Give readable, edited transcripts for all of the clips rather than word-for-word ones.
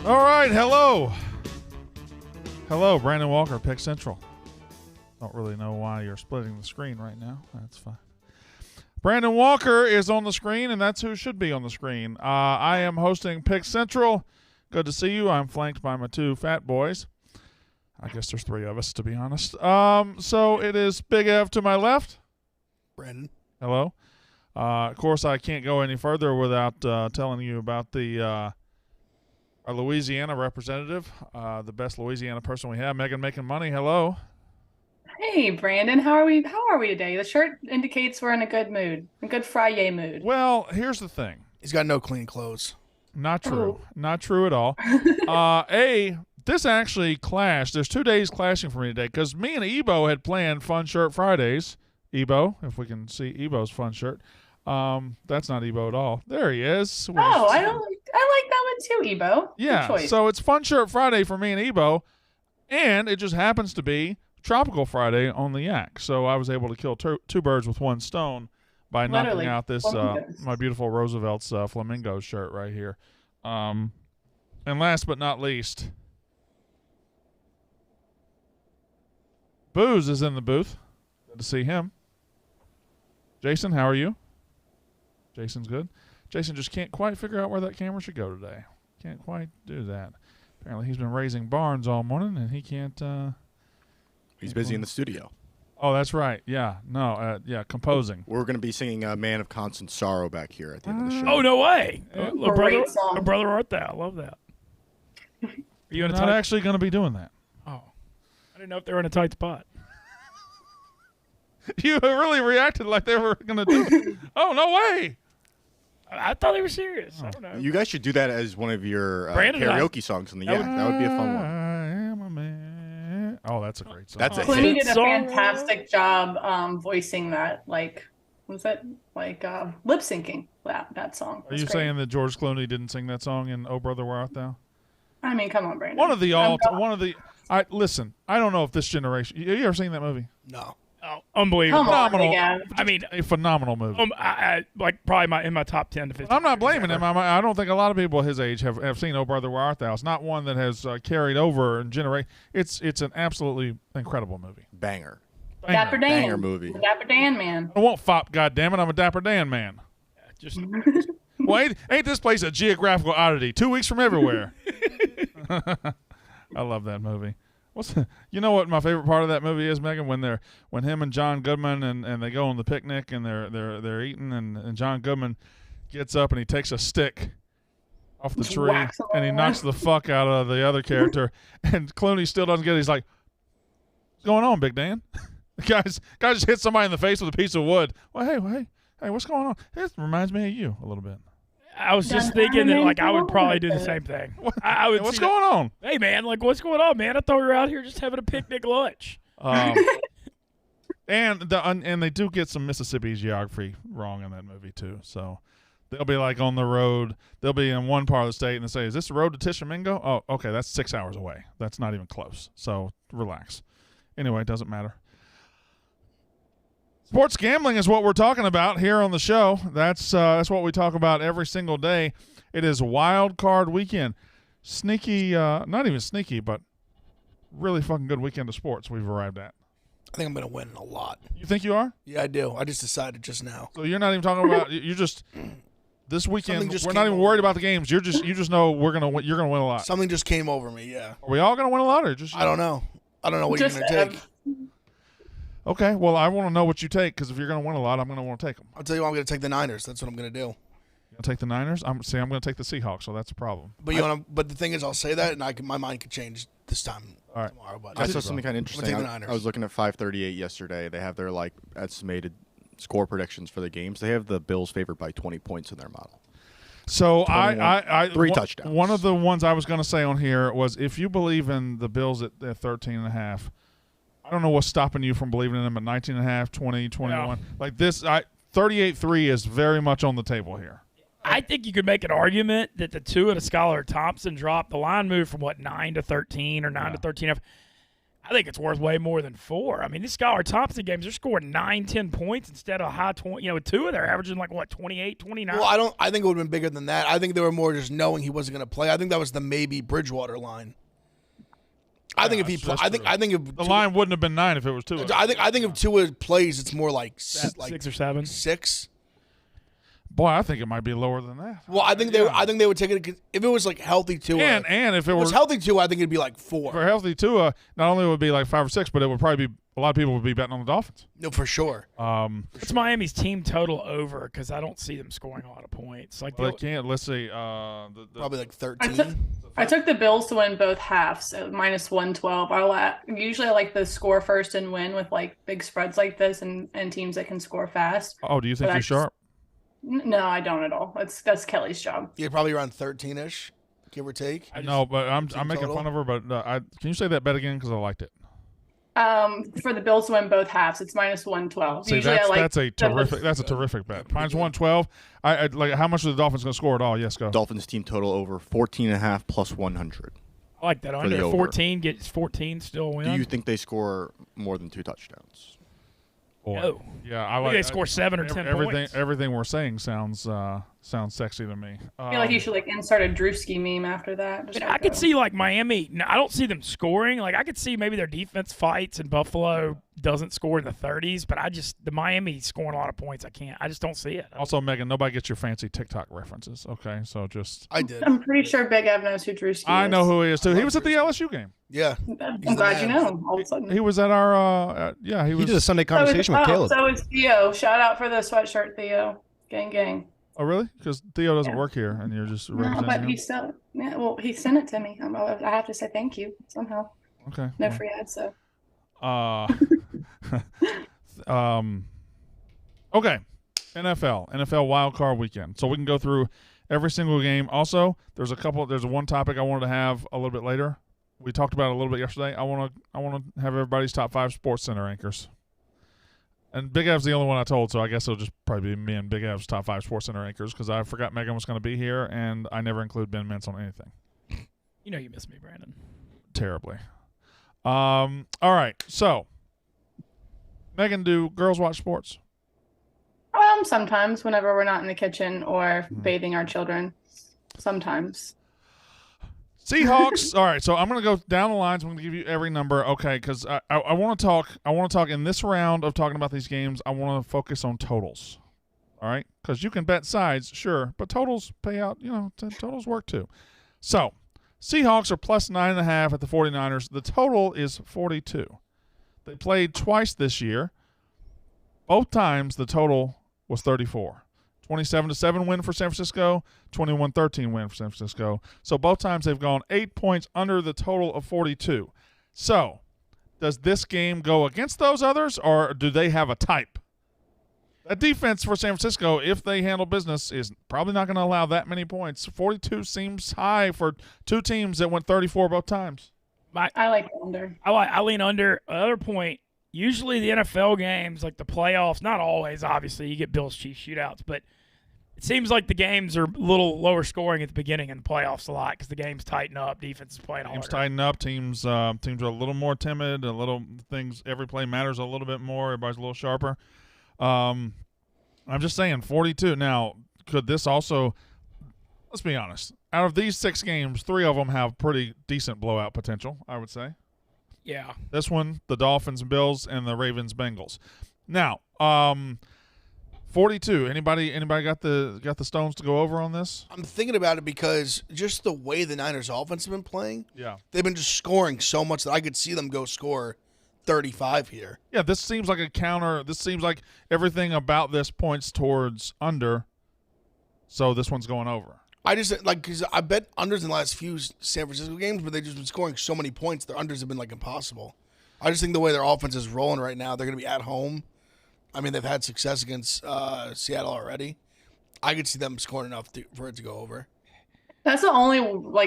All right, hello. Hello, Brandon Walker, Pick Central. Don't really know why you're splitting the screen right now. That's fine. Brandon Walker is on the screen, and that's who should be on the screen. I am hosting Pick Central. Good to see you. I'm flanked by my two fat boys. I guess there's three of us, to be honest. So it is Big Ev to my left. Brandon. Hello. Of course, I can't go any further without telling you about our Louisiana representative, the best Louisiana person we have, Megan Making Money. Hello. Hey, Brandon. How are we today? The shirt indicates we're in a good mood, a good Friday mood. Well, here's the thing. He's got no clean clothes. Not true. Not true at all. This actually clashed. There's 2 days clashing for me today because me and Ebo had planned Fun Shirt Fridays. Ebo, if we can see Ebo's fun shirt. That's not Ebo at all. There he is. I like that one too, Ebo. Yeah, Good choice. So it's Fun Shirt Friday for me and Ebo, and it just happens to be Tropical Friday on the Yak. So I was able to kill two birds with one stone by knocking out this my beautiful Roosevelt's flamingo shirt right here. And last but not least, Booze is in the booth. Good to see him. Jason, how are you? Jason's good. Jason just can't quite figure out where that camera should go today. Can't quite do that. Apparently he's been raising barns all morning, and he can't. He's busy in the studio. Oh, that's right. Yeah. No. Composing. We're going to be singing "Man of Constant Sorrow" back here at the end of the show. Oh, no way! Great song. A brother art thou. I love that. Are you in a Not tight? actually going to be doing that. Oh, I didn't know if they were in a tight spot. You really reacted like they were going to do it. Oh, no way. I thought they were serious. I don't know. You guys should do that as one of your Brandon and I- karaoke songs on the Yak. That would be a fun one. I am a man. Oh, that's a great song. That's a Clooney hit did a song. fantastic job voicing that, lip syncing that song. Are you saying that George Clooney didn't sing that song in "Oh Brother Where Art Thou"? I mean, come on, Brandon. Listen. I don't know if this generation. You ever seen that movie? No. Oh, unbelievable. Come on, Phenomenal. again. I mean, A phenomenal movie. I probably in my top 10 to 15. I'm not blaming him. I don't think a lot of people his age have seen "Oh Brother Where Art Thou." It's not one that has carried over and generate. It's an absolutely incredible movie. Banger. Dapper Dan. Banger movie. The Dapper Dan man. I won't fop, goddammit. I'm a Dapper Dan man. Just Well, ain't this place a geographical oddity? 2 weeks from everywhere. I love that movie. You know what my favorite part of that movie is, Megan? When him and John Goodman and they go on the picnic and they're eating and John Goodman gets up and he takes a stick off the tree whacks him and he all knocks the fuck out of the other character and Clooney still doesn't get it. He's like, "What's going on, Big Dan?" The guy just hit somebody in the face with a piece of wood. Well, hey, what's going on? It reminds me of you a little bit. I was just thinking that I would probably do the same thing. I would. What's see going on? Hey man, what's going on, man? I thought we were out here just having a picnic lunch. And they do get some Mississippi geography wrong in that movie too. So they'll be like on the road. They'll be in one part of the state and they say, "Is this the road to Tishomingo?" Oh, okay, that's 6 hours away. That's not even close. So relax. Anyway, it doesn't matter. Sports gambling is what we're talking about here on the show. That's what we talk about every single day. It is wild card weekend. Sneaky, not even sneaky, but really fucking good weekend of sports we've arrived at. I think I'm going to win a lot. You think you are? Yeah, I do. I just decided just now. So you're not even talking about you just this weekend. Something just We're came not even over worried me. about the games. You just know we're gonna win. You're gonna win a lot. Something just came over me, yeah. Are we all gonna win a lot, or just I don't know. I don't know what Just, you're going to take. Okay, well, I want to know what you take because if you're going to win a lot, I'm going to want to take them. I'll tell you what, I'm going to take the Niners. That's what I'm going to do. You gonna take the Niners? I'm going to take the Seahawks, so that's a problem. But but the thing is, I'll say that, and my mind could change this time All right. tomorrow. But I saw something kind of interesting. take the Niners. I was looking at 538 yesterday. They have their estimated score predictions for the games. They have the Bills favored by 20 points in their model. So 3 touchdowns. One of the ones I was going to say on here was if you believe in the Bills at 13.5, I don't know what's stopping you from believing in them at 19.5, 20, 21. Yeah. Like this, 38-3 is very much on the table here. I think you could make an argument that the two of the Skylar Thompson drop. The line moved from 9 to 13 or 9 to 13. I think it's worth way more than 4. I mean, these Skylar Thompson games, they're scoring 9, 10 points instead of a high 20. With 2 of they're averaging 28, 29. Well, I think it would have been bigger than that. I think they were more just knowing he wasn't going to play. I think that was the maybe Bridgewater line. I think if he, I think if the line wouldn't have been 9 if it was Tua. I think if Tua plays, it's more like 6 or 7. 6. Boy, I think it might be lower than that. Well, I think they would take it if it was like healthy Tua. And if it was healthy Tua, I think it'd be like 4. For healthy Tua, not only would it be like 5 or 6, but it would probably be a lot of people would be betting on the Dolphins. No, for sure. It's Miami's team total over because I don't see them scoring a lot of points. Like they can't. Let's see. Probably like 13. I took the Bills to win both halves at -112. Usually I like the score first and win with like big spreads like this and teams that can score fast. Oh, do you think you're sharp? No, I don't at all. That's Kelly's job. Yeah, probably around 13-ish, give or take. No, but I'm making total? fun of her. But can you say that bet again? Because I liked it. For the Bills to win both halves, it's -112. See, Usually that's a terrific bet. -112. I like. How much are the Dolphins going to score at all? Yes, go. Dolphins team total over 14.5 plus 100. I like that under. 14 gets 14 still win. Do you think they score more than 2 touchdowns? No. Yeah, I like. They score 7 or 10 points. Everything we're saying sounds sexy to me. I feel like you should insert a Drewski meme after that. I could see Miami. I don't see them scoring. I could see maybe their defense fights and Buffalo doesn't score in the 30s, but the Miami scoring a lot of points. I just don't see it. Also, Megan, nobody gets your fancy TikTok references. Okay, so just I did. I'm pretty sure Big Ev knows who Drewski is. I know who he is too. He was at the LSU game. Yeah, I'm glad you know. All of a sudden, he was at our. He was. He did a Sunday conversation with Caleb. So is Theo. Shout out for the sweatshirt, Theo. Gang, gang. Oh, really? Because Theo doesn't work here, and you're just representing but him? he still. Yeah, well, he sent it to me. I have to say thank you somehow. Okay. No free ads, so. Okay. NFL wild card weekend. So we can go through every single game. Also, there's one topic I wanted to have a little bit later. We talked about it a little bit yesterday. I want to have everybody's top 5 SportsCenter anchors. And Big Ev's the only one I told, so I guess it'll just probably be me and Big Ev's top 5 SportsCenter anchors because I forgot Megan was going to be here, and I never include Ben Mintz on anything. You know you miss me, Brandon. Terribly. All right, so Megan, do girls watch sports? Sometimes whenever we're not in the kitchen or bathing our children. Sometimes. Seahawks. All right, so I'm going to go down the lines. I'm going to give you every number, okay? Because I want to talk. I want to talk in this round of talking about these games. I want to focus on totals. All right, because you can bet sides, sure, but totals pay out. Totals work too. So Seahawks are plus 9.5 at the 49ers. The total is 42. They played twice this year. Both times the total was 34. 27-7 win for San Francisco, 21-13 win for San Francisco. So both times they've gone 8 points under the total of 42. So does this game go against those others, or do they have a type? That defense for San Francisco, if they handle business, is probably not going to allow that many points. 42 seems high for two teams that went 34 both times. I like under. I lean under. Other point, usually the NFL games, like the playoffs, not always, obviously. You get Bills-Chiefs shootouts, but it seems like the games are a little lower scoring at the beginning in the playoffs a lot because the games tighten up, defense is playing harder. Teams tighten up. Teams are a little more timid. Every play matters a little bit more. Everybody's a little sharper. I'm just saying 42. Now, could this also – let's be honest. Out of these 6 games, 3 of them have pretty decent blowout potential, I would say. Yeah. This one, the Dolphins and Bills, and the Ravens Bengals. Now, 42. Anybody got the stones to go over on this? I'm thinking about it because just the way the Niners offense have been playing, yeah, they've been just scoring so much that I could see them go score 35 here. Yeah, this seems like a counter. This seems like everything about this points towards under. So this one's going over. I just because I bet unders in the last few San Francisco games, but they've just been scoring so many points. Their unders have been impossible. I just think the way their offense is rolling right now, they're going to be at home. I mean, they've had success against Seattle already. I could see them scoring enough for it to go over. That's the only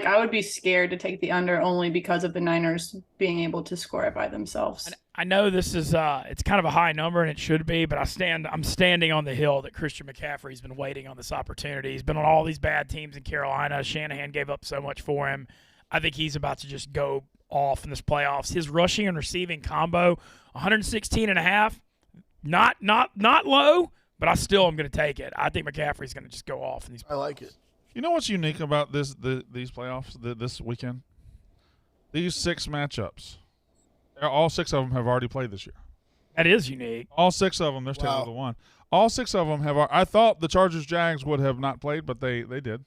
I would be scared to take the under only because of the Niners being able to score it by themselves. I know this is it's kind of a high number and it should be, but I'm standing on the hill that Christian McCaffrey's been waiting on this opportunity. He's been on all these bad teams in Carolina. Shanahan gave up so much for him. I think he's about to just go off in this playoffs. His rushing and receiving combo, 116.5, not low, but I still am going to take it. I think McCaffrey's going to just go off in these. I like it. You know what's unique about these playoffs this weekend? These 6 matchups. All 6 of them have already played this year. That is unique. All 6 of them. There's 10 to 1. All 6 of them have. I thought the Chargers-Jags would have not played, but they did.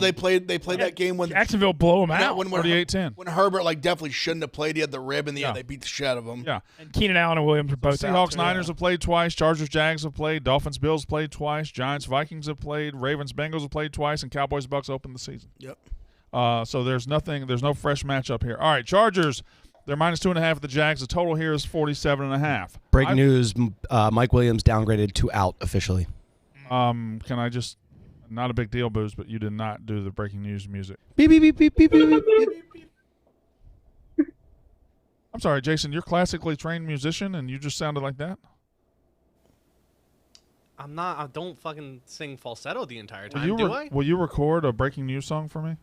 They played that game when Jacksonville blow him out. when 38-10. When Herbert definitely shouldn't have played. He had the rib in the end. They beat the shit out of him. Yeah. And Keenan Allen and Williams are both out. Seahawks, Niners have played twice. Chargers, Jags have played. Dolphins, Bills played twice. Giants, Vikings have played. Ravens, Bengals have played twice. And Cowboys, Bucks opened the season. Yep. So there's no fresh matchup here. All right, Chargers, they're -2.5 at the Jags. The total here is 47.5. Breaking news, Mike Williams downgraded to out officially. Can I just – not a big deal, Booze, but you did not do the breaking news music. Beep, beep, beep, beep, beep, beep, beep. I'm sorry, Jason, you're a classically trained musician, and you just sounded like that? I'm not. I don't fucking sing falsetto the entire time, do I? Will you record a breaking news song for me?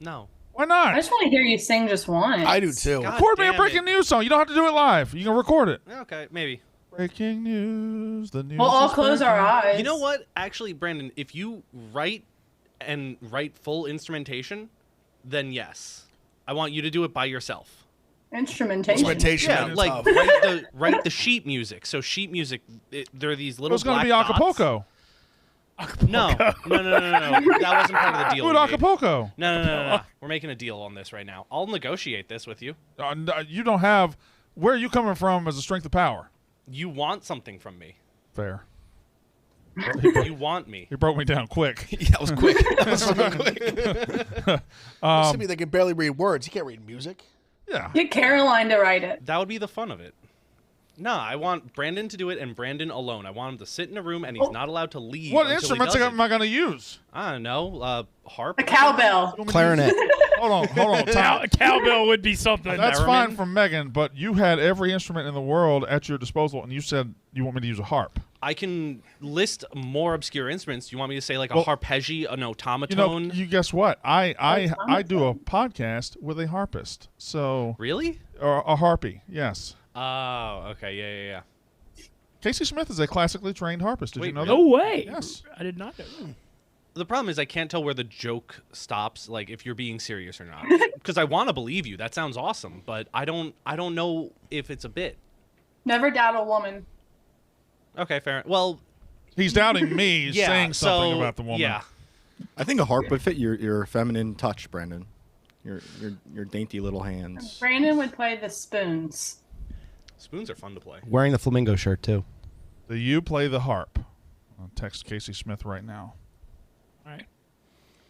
No. Why not? I just want to hear you sing just once. I do too. God record me a damn breaking it. news song. You don't have to do it live. You can record it. Okay, maybe. Breaking news. The news. We'll all is close our breaking. eyes. You know what? Actually, Brandon, if you write full instrumentation, then yes. I want you to do it by yourself. Instrumentation. Yeah, man, like tough. write the sheet music. So sheet music, there are these little It's going to black be Acapulco. No. That wasn't part of the deal. Do it we made. Acapulco. No. We're making a deal on this right now. I'll negotiate this with you. You don't have. Where are you coming from as a strength of power? You want something from me. Fair. You want me. He broke me down quick. Yeah, that was quick. That was real quick. Somebody that can barely read words. He can't read music. Yeah. Get Caroline to write it. That would be the fun of it. No, I want Brandon to do it and Brandon alone. I want him to sit in a room and he's not allowed to leave. What until instruments he does am I going to use? I don't know. Harp. A cowbell. Clarinet. Hold on. Tom. Cowbell would be something. That's Theremin? fine from Megan, but you had every instrument in the world at your disposal, and you said you want me to use a harp. I can list more obscure instruments. Do you want me to say like a Well, harpeggi, an You know, automaton? you guess what? I do a podcast with a harpist, so Really? or a harpy. Yes, Oh, okay. Yeah. Casey Smith is a classically trained harpist. Did you Wait, know No that? way. Yes. I did not know that. The problem is I can't tell where the joke stops, like if you're being serious or not. Because I want to believe you. That sounds awesome, but I don't know if it's a bit. Never doubt a woman. Okay, fair. Well, He's doubting me yeah. saying something so, about the woman. Yeah. I think a harp would fit your feminine touch, Brandon. Your dainty little hands. Brandon would play the spoons. Spoons are fun to play. Wearing the flamingo shirt, too. Do you play the harp? I'll text Casey Smith right now. All right.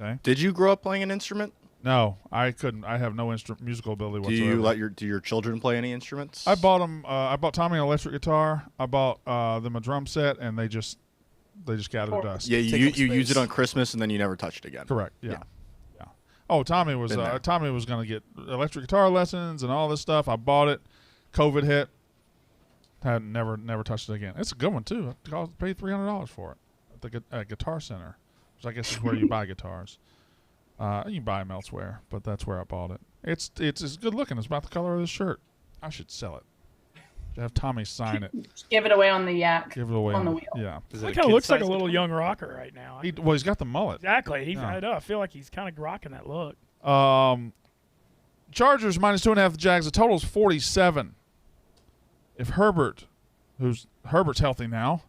Okay. Did you grow up playing an instrument? No, I couldn't. I have no musical ability Do whatsoever. you let your children play any instruments? I bought them. I bought Tommy an electric guitar. I bought them a drum set, and they just gathered dust. Yeah, Take you up use it space. on Christmas and then you never touched it again. Correct. Yeah. Oh, Tommy was Been there. going to get electric guitar lessons and all this stuff. I bought it. COVID hit. Had never touched it again. It's a good one too. I paid $300 for it at the Guitar Center, which I guess is where you buy guitars. You can buy them elsewhere, but that's where I bought it. It's good looking. It's about the color of this shirt. I should sell it. Have Tommy sign it. Just give it away on the yak. Give it away On the wheel. Yeah. Is He it a kind of looks like a kid-sized little guitar? young rocker right now. He's got the mullet. Exactly. Yeah. I know. I feel like he's kind of rocking that look. Chargers -2.5. The Jags. The total is 47. If Herbert's healthy now.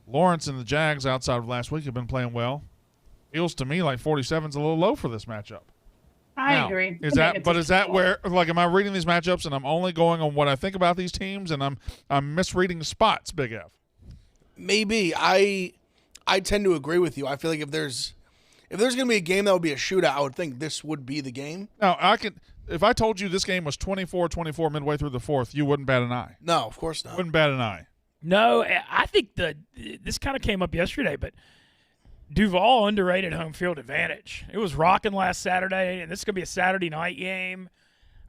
Lawrence and the Jags outside of last week have been playing well. Feels to me like 47's a little low for this matchup. I Now, agree. Is that where, like, am I reading these matchups and I'm only going on what I think about these teams and I'm misreading spots, Big F? Maybe. I tend to agree with you. I feel like if there's going to be a game that would be a shootout, I would think this would be the game. Now, if I told you this game was 24-24 midway through the fourth, you wouldn't bat an eye. No, of course not. Wouldn't bat an eye. No, I think this kind of came up yesterday, but Duval underrated home field advantage. It was rocking last Saturday, and this is going to be a Saturday night game.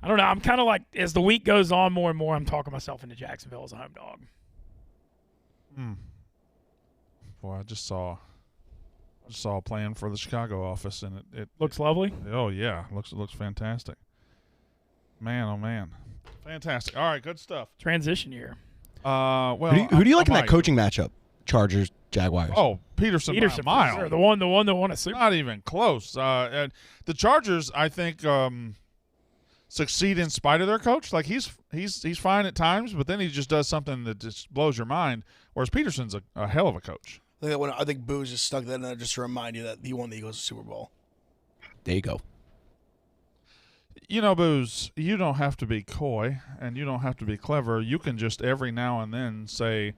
I don't know. I'm kind of like, as the week goes on more and more, I'm talking myself into Jacksonville as a home dog. Boy, I just saw a plan for the Chicago office, and it Looks lovely. oh yeah, looks fantastic. Man, oh man, fantastic. All right, good stuff. Transition year. Well, Who do you like in I that might. coaching matchup? Chargers, Jaguars. Oh, Peterson by a For mile. sure. The one that won a Super. Not even close. And the Chargers, I think, succeed in spite of their coach. Like he's fine at times, but then he just does something that just blows your mind. Whereas Peterson's a hell of a coach. I think Booze just stuck that in there just to remind you that he won the Eagles Super Bowl. There you go. You know, Booze, you don't have to be coy and you don't have to be clever. You can just every now and then say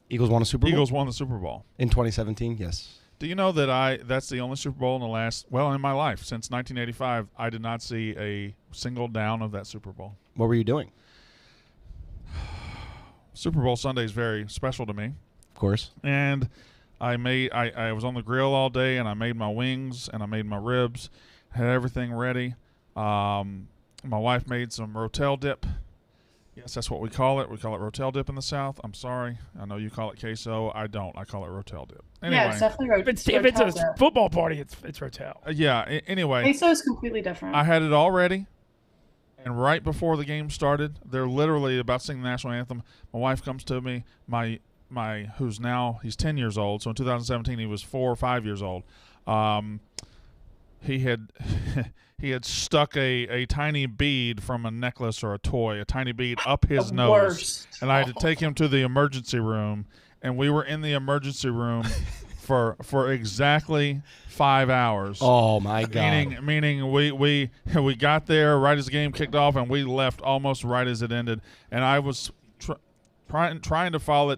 Eagles won a Super Bowl? Eagles won the Super Bowl. In 2017, yes. Do you know that that's the only Super Bowl in my life since 1985, I did not see a single down of that Super Bowl. What were you doing? Super Bowl Sunday is very special to me. Of course. And I was on the grill all day, and I made my wings and I made my ribs, had everything ready. My wife made some Rotel dip. Yes, that's what we call it. We call it Rotel dip in the South. I'm sorry. I know you call it queso. I don't. I call it Rotel dip. Anyway, Yeah, it's definitely If it's a football party, it's Rotel. Anyway. Queso is completely different. I had it all ready, and right before the game started, they're literally about to sing the national anthem. My wife comes to me, he's 10 years old, so in 2017 he was 4 or 5 years old. He had stuck a tiny bead from a necklace or a toy, a tiny bead up his The nose, worst. and I had to take him to the emergency room, and we were in the emergency room for exactly 5 hours. Oh, my God. Meaning we got there right as the game kicked off, and we left almost right as it ended. And I was trying to follow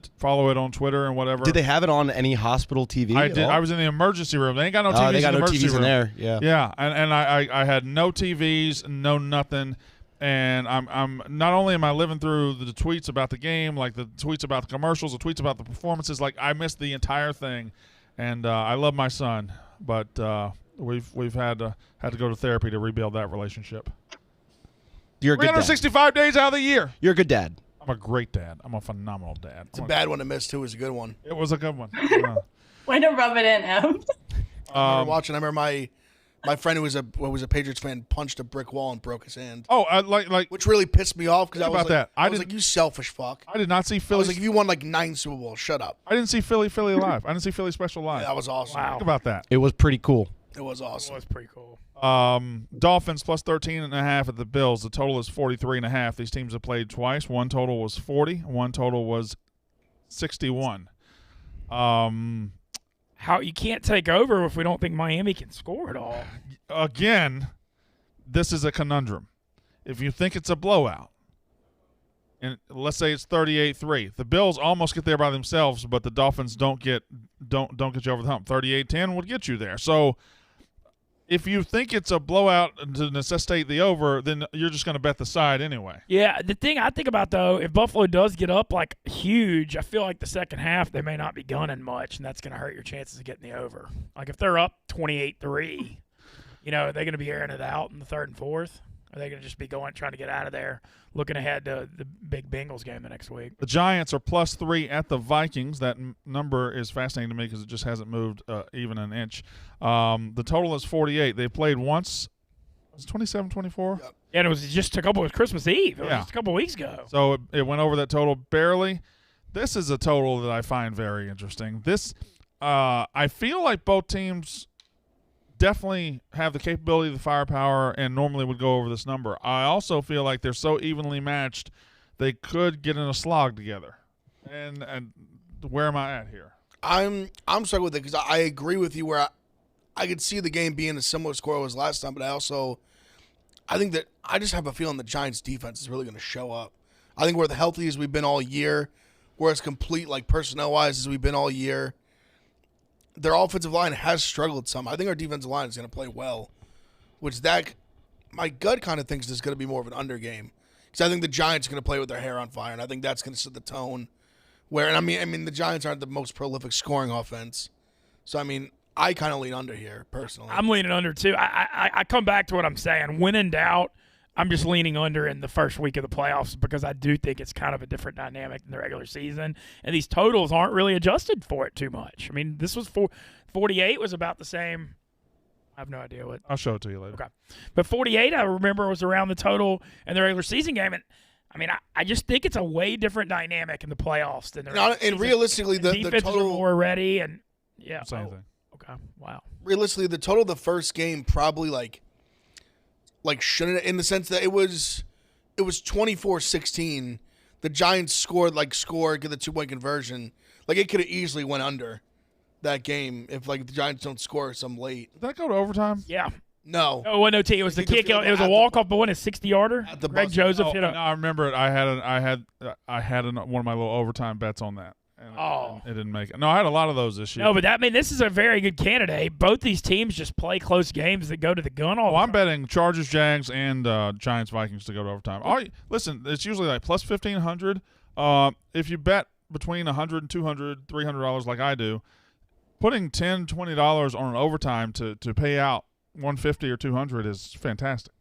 it on Twitter and whatever. Did they have it on any hospital TV? I did. I was in the emergency room. They ain't got no TVs they got in the no emergency TVs room. in there. Yeah. Yeah, and I had no TVs, no nothing. And I'm not only am I living through the tweets about the game, like the tweets about the commercials, the tweets about the performances, like I missed the entire thing. And I love my son, but we've had to go to therapy to rebuild that relationship. You're a good dad. 365 days out of the year. You're a good dad. I'm a great dad. I'm a phenomenal dad. It's a bad one to miss, too. It was a good one. It was a good one. Way to rub it in, Em. I remember my friend who was a Patriots fan punched a brick wall and broke his hand. Oh, like Which really pissed me off because I Think was about like, that. I was like, you selfish fuck. I did not see I Philly. was like, if you won like 9 Super Bowls, shut up. I didn't see Philly live. I didn't see Philly special live. Yeah, that was awesome. Wow. Think about that. It was pretty cool. It was It awesome. was pretty cool. Dolphins plus 13.5 at the Bills. The total is 43.5. These teams have played twice. One total was 40. One total was 61. How you can't take over if we don't think Miami can score at all. Again, this is a conundrum. If you think it's a blowout, and let's say it's 38-3, the Bills almost get there by themselves, but the Dolphins don't get you over the hump. 38-10 would get you there. So if you think it's a blowout to necessitate the over, then you're just going to bet the side anyway. Yeah, the thing I think about, though, if Buffalo does get up, like, huge, I feel like the second half they may not be gunning much, and that's going to hurt your chances of getting the over. Like, if they're up 28-3, are they going to be airing it out in the third and fourth? Are they going to just be trying to get out of there, looking ahead to the big Bengals game the next week? The Giants are plus 3 at the Vikings. That number is fascinating to me because it just hasn't moved even an inch. The total is 48. They played once. Was it 27-24? Yep. And it was just it was Christmas Eve. It was Yeah. just a couple weeks ago. So it went over that total barely. This is a total that I find very interesting. This, I feel like both teams definitely have the capability, the firepower, and normally would go over this number. I also feel like they're so evenly matched, they could get in a slog together. And where am I at here? I'm struggling with it because I agree with you where I could see the game being a similar score as last time, but I think that I just have a feeling the Giants' defense is really going to show up. I think we're the healthiest we've been all year. We're as complete, like personnel-wise, as we've been all year. Their offensive line has struggled some. I think our defensive line is going to play well, which my gut kind of thinks is going to be more of an under game. Because I think the Giants are going to play with their hair on fire, and I think that's going to set the tone. I mean, the Giants aren't the most prolific scoring offense. So, I kind of lean under here, personally. I'm leaning under, too. I come back to what I'm saying. When in doubt, I'm just leaning under in the first week of the playoffs because I do think it's kind of a different dynamic than the regular season. And these totals aren't really adjusted for it too much. I mean, this was 48 was about the same I have no idea what. I'll show it to you later. Okay. But 48, I remember, was around the total in the regular season game. And, I mean, I just think it's a way different dynamic in the playoffs than the regular season. And realistically, the defenses total are more ready. And, yeah. Same thing. Okay. Wow. Realistically, the total of the first game probably like shouldn't, in the sense that it was 24-16. The Giants scored, get the 2-point conversion. Like, it could have easily went under that game if, the Giants don't score some late. Did that go to overtime? Yeah. No. Oh, no, T. It was the kick. It was a walk-off, but when a 60-yarder. At the Greg buzzer. Joseph Oh, hit no, a. I remember it. I had one of my little overtime bets on that. And it didn't make it. No, I had a lot of those this year. No, but this is a very good candidate. Both these teams just play close games that go to the gun all the I'm time. betting Chargers, Jags, and Giants, Vikings to go to overtime. Listen, it's usually like plus 1,500. If you bet between $100 and $200, $300 like I do, putting $10, $20 on an overtime to pay out $150 or $200 is fantastic.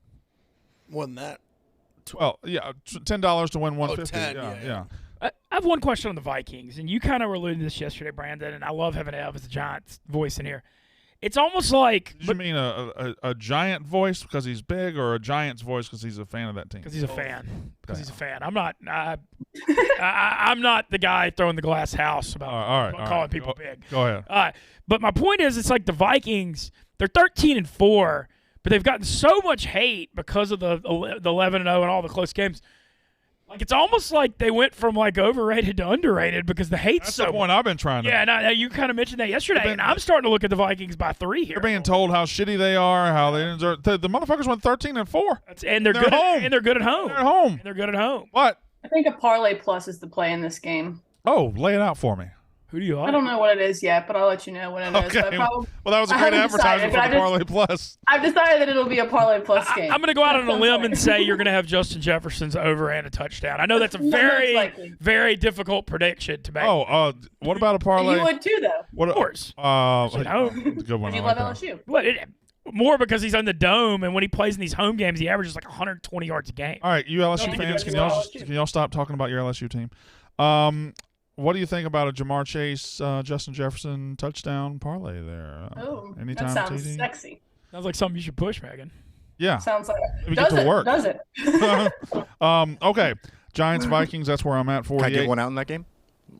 More than that. Well, yeah, $10 to win $150. 10, yeah. I have one question on the Vikings, and you kind of were alluding to this yesterday, Brandon, and I love having Ev as a Giants voice in here. It's almost like Did you mean a giant voice because he's big, or a Giants voice because he's a fan of that team? because he's a fan. Because he's a fan. I'm not. I'm not the guy throwing the glass house about All right, calling people big. Go ahead. But my point is, it's like the Vikings. They're 13-4, but they've gotten so much hate because of the 11-0 and all the close games. Like, it's almost like they went from overrated to underrated because the hate's That's so the point I've been trying to. Yeah, no, you kind of mentioned that yesterday, and I'm starting to look at the Vikings by 3 here. You're being told how shitty they are, how they deserve. The motherfuckers went 13-4. And they're They're good. home. And they're good at home. They're at home. And they're good at home. What? I think a parlay plus is the play in this game. Oh, lay it out for me. Who do you like? I don't know what it is yet, but I'll let you know when it is. Okay. But Well, that was a I great haven't advertisement decided, for the but Parlay Plus. I've decided that it'll be a parlay plus game. I'm going to go out on a That limb sounds and say you're going to have Justin Jefferson's over and a touchdown. I know that's a No, very, most likely. very difficult prediction to make. Oh, what about a parlay? You would too, though. What? Of course. Good one. If you I like love that. LSU. What? More because he's on the dome, and when he plays in these home games, he averages 120 yards a game. All right, you LSU No, fans, because can y'all stop talking about your LSU team? What do you think about a Jamar Chase, Justin Jefferson touchdown parlay there? Oh, Anytime that sounds TD? sexy. Sounds like something you should push, Megan. Yeah. Sounds like Maybe does get to it? work. Does it? Okay. Giants, Vikings, that's where I'm at. Can I 48. get one out in that game?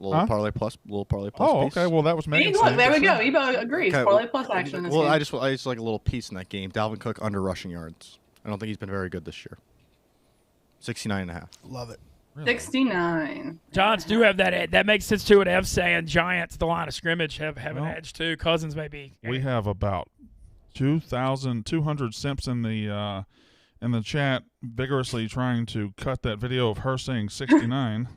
Huh? Parlay plus Oh, piece. okay. Well, that was Megan's Look, thing. there we go. Ebo agrees. Okay, Parlay plus action in this Well, game. I just like a little piece in that game. Dalvin Cook under rushing yards. I don't think he's been very good this year. 69.5. Love it. 69. Giants do have that. That makes sense too. What Ev's saying, Giants, the line of scrimmage, have an Well, edge too. Cousins maybe. We have about 2,200 simps in the chat vigorously trying to cut that video of her saying 69.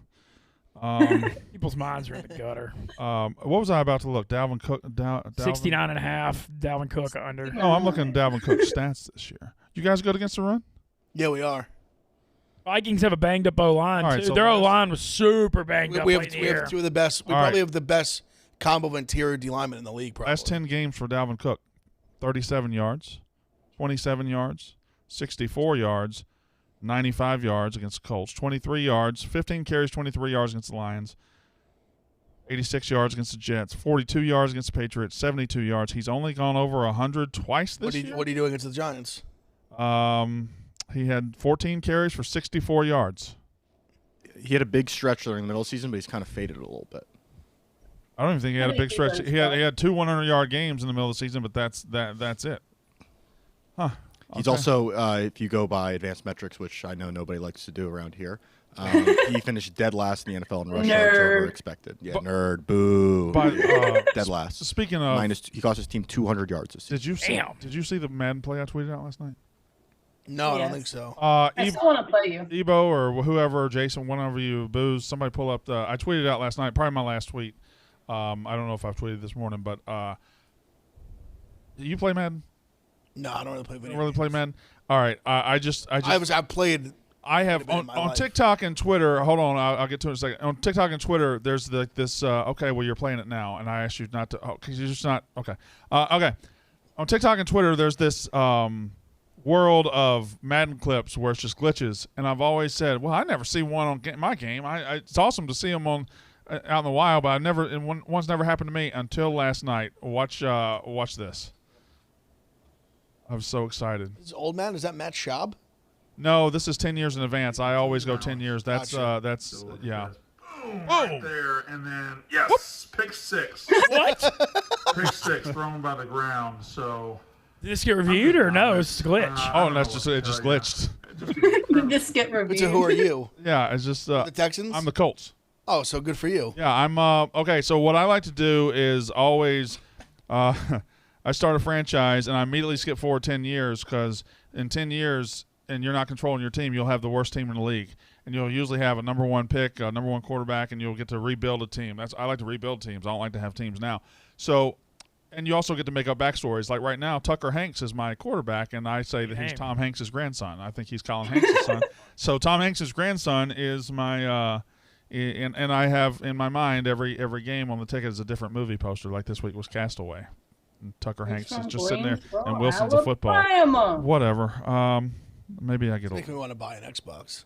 People's minds are in the gutter. What was I about to look? Dalvin Cook. Dalvin? 69.5. Dalvin Cook under. No, I'm looking at Dalvin Cook's stats this year. You guys good against the run? Yeah, we are. Vikings have a banged up O-line, All right, too. so Their last- O-line was super banged up We late have, in the we year. have two of the best. We All probably right. have the best combo of interior D linemen in the league. Probably. Last 10 games for Dalvin Cook: 37 yards, 27 yards, 64 yards, 95 yards against the Colts, 23 yards, 15 carries, 23 yards against the Lions, 86 yards against the Jets, 42 yards against the Patriots, 72 yards. He's only gone over 100 twice this year. What are you doing against the Giants? He had 14 carries for 64 yards. He had a big stretch during the middle of the season, but he's kind of faded a little bit. I don't even think he had a I big think he stretch. does He had well. 2 100-yard games in the middle of the season, but that's it. Huh. He's Okay. also, if you go by advanced metrics, which I know nobody likes to do around here, he finished dead last in the NFL in rush yards over Nerd. expected. Yeah, But- nerd, boo. But, Dead last. speaking of, He cost his team 200 yards this season. did you see the Madden play I tweeted out last night? No, I Yes. don't think so. I still want to play you. Ebo or whoever, Jason, whenever you booze, somebody pull up the. I tweeted out last night, probably my last tweet. I don't know if I've tweeted this morning, but you play Madden? No, I don't really play You video. don't really play Madden? All right, I've played. I have been in my on life. TikTok and Twitter. Hold on, I'll get to it in a second. On TikTok and Twitter, there's this. Okay, well you're playing it now, and I asked you not to. Oh, because you're just not. Okay, okay. On TikTok and Twitter, there's this world of Madden clips where it's just glitches, and I've always said, well, I never see one on my game. It's awesome to see them on out in the wild, but I never. And one's never happened to me until last night. Watch this. I'm so excited. This old man, is that Matt Schaub? No, this is 10 years in advance. I always go 10 years. That's yeah. Boom, right there, and then yes, pick six. What? Pick six, thrown by the ground. So Did this get reviewed or no? It's a glitch. Oh, and that's just it. Just glitched. Just get reviewed. So who are you? Yeah, it's just The Texans? I'm the Colts. Oh, so good for you. Yeah, I'm okay. So what I like to do is always I start a franchise and I immediately skip forward 10 years because in 10 years and you're not controlling your team, you'll have the worst team in the league. And you'll usually have a number one pick, a number one quarterback, and you'll get to rebuild a team. I like to rebuild teams. I don't like to have teams now. So, and you also get to make up backstories. Like right now, Tucker Hanks is my quarterback, and I say that he's Tom Hanks' grandson. I think he's Colin Hanks' son. So Tom Hanks' grandson is my and I have in my mind every game on the ticket is a different movie poster. Like this week was Castaway. And Tucker Hanks is just sitting there, and Wilson's a football. Whatever. Maybe I get Make me want to buy an Xbox.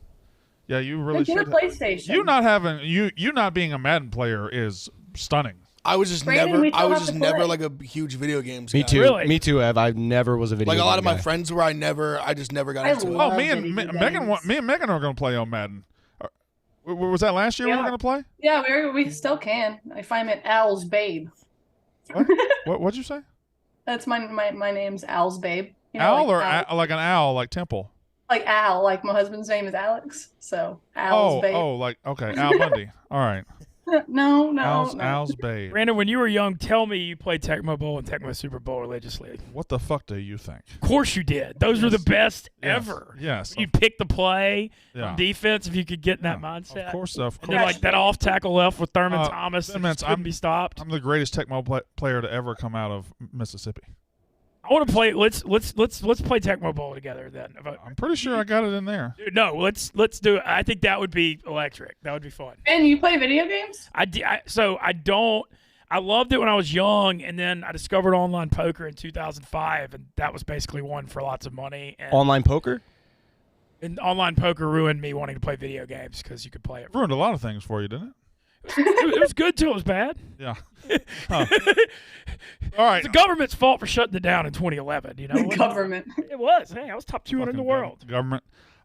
Yeah, you really Get a should. PlayStation. You not being a Madden player is stunning. I was just Brandon, we never. I still was have just to never play. like a huge video games. Me guy. too. Really? Me too, Ev. I never was a video Like a game lot of my guy. friends were. I just never got I into it. love Oh, me and video Megan. games. Me and Megan are going to play on Madden. Was that last year we were Yeah. going to play? Yeah, we still can. I find it Owl's Babe. What'd you say? That's my name's Owl's Babe. You know, Owl like or Owl, like an owl, like Temple? like Al. Like my husband's name is Alex, so Owl's Babe. Like okay, Al Bundy. All right, No, Al's babe. Brandon, when you were young, tell me you played Tecmo Bowl and Tecmo Super Bowl religiously. What the fuck do you think? Of course you did. Those were the best Yes. ever. Yes. You pick the play Yeah. on defense if you could get in that Yeah. mindset. Of course, of And course. then like that off tackle left with Thurman Uh, Thomas that that means just couldn't be stopped. I'm the greatest Tecmo player to ever come out of Mississippi. I want to play. Let's play Tecmo Bowl together then. I'm pretty sure I got it in there. Dude, no, let's do it. I think that would be electric. That would be fun. And you play video games? I loved it when I was young, and then I discovered online poker in 2005, and that was basically one for lots of money. And, Online poker? and online poker ruined me wanting to play video games because you could play it. Ruined a lot of things for you, didn't it? It was good till it was bad. Yeah. Huh. All right. It's the government's fault for shutting it down in 2011. You know, Government. It was. Hey, I was top 200 in the Fucking world. Government.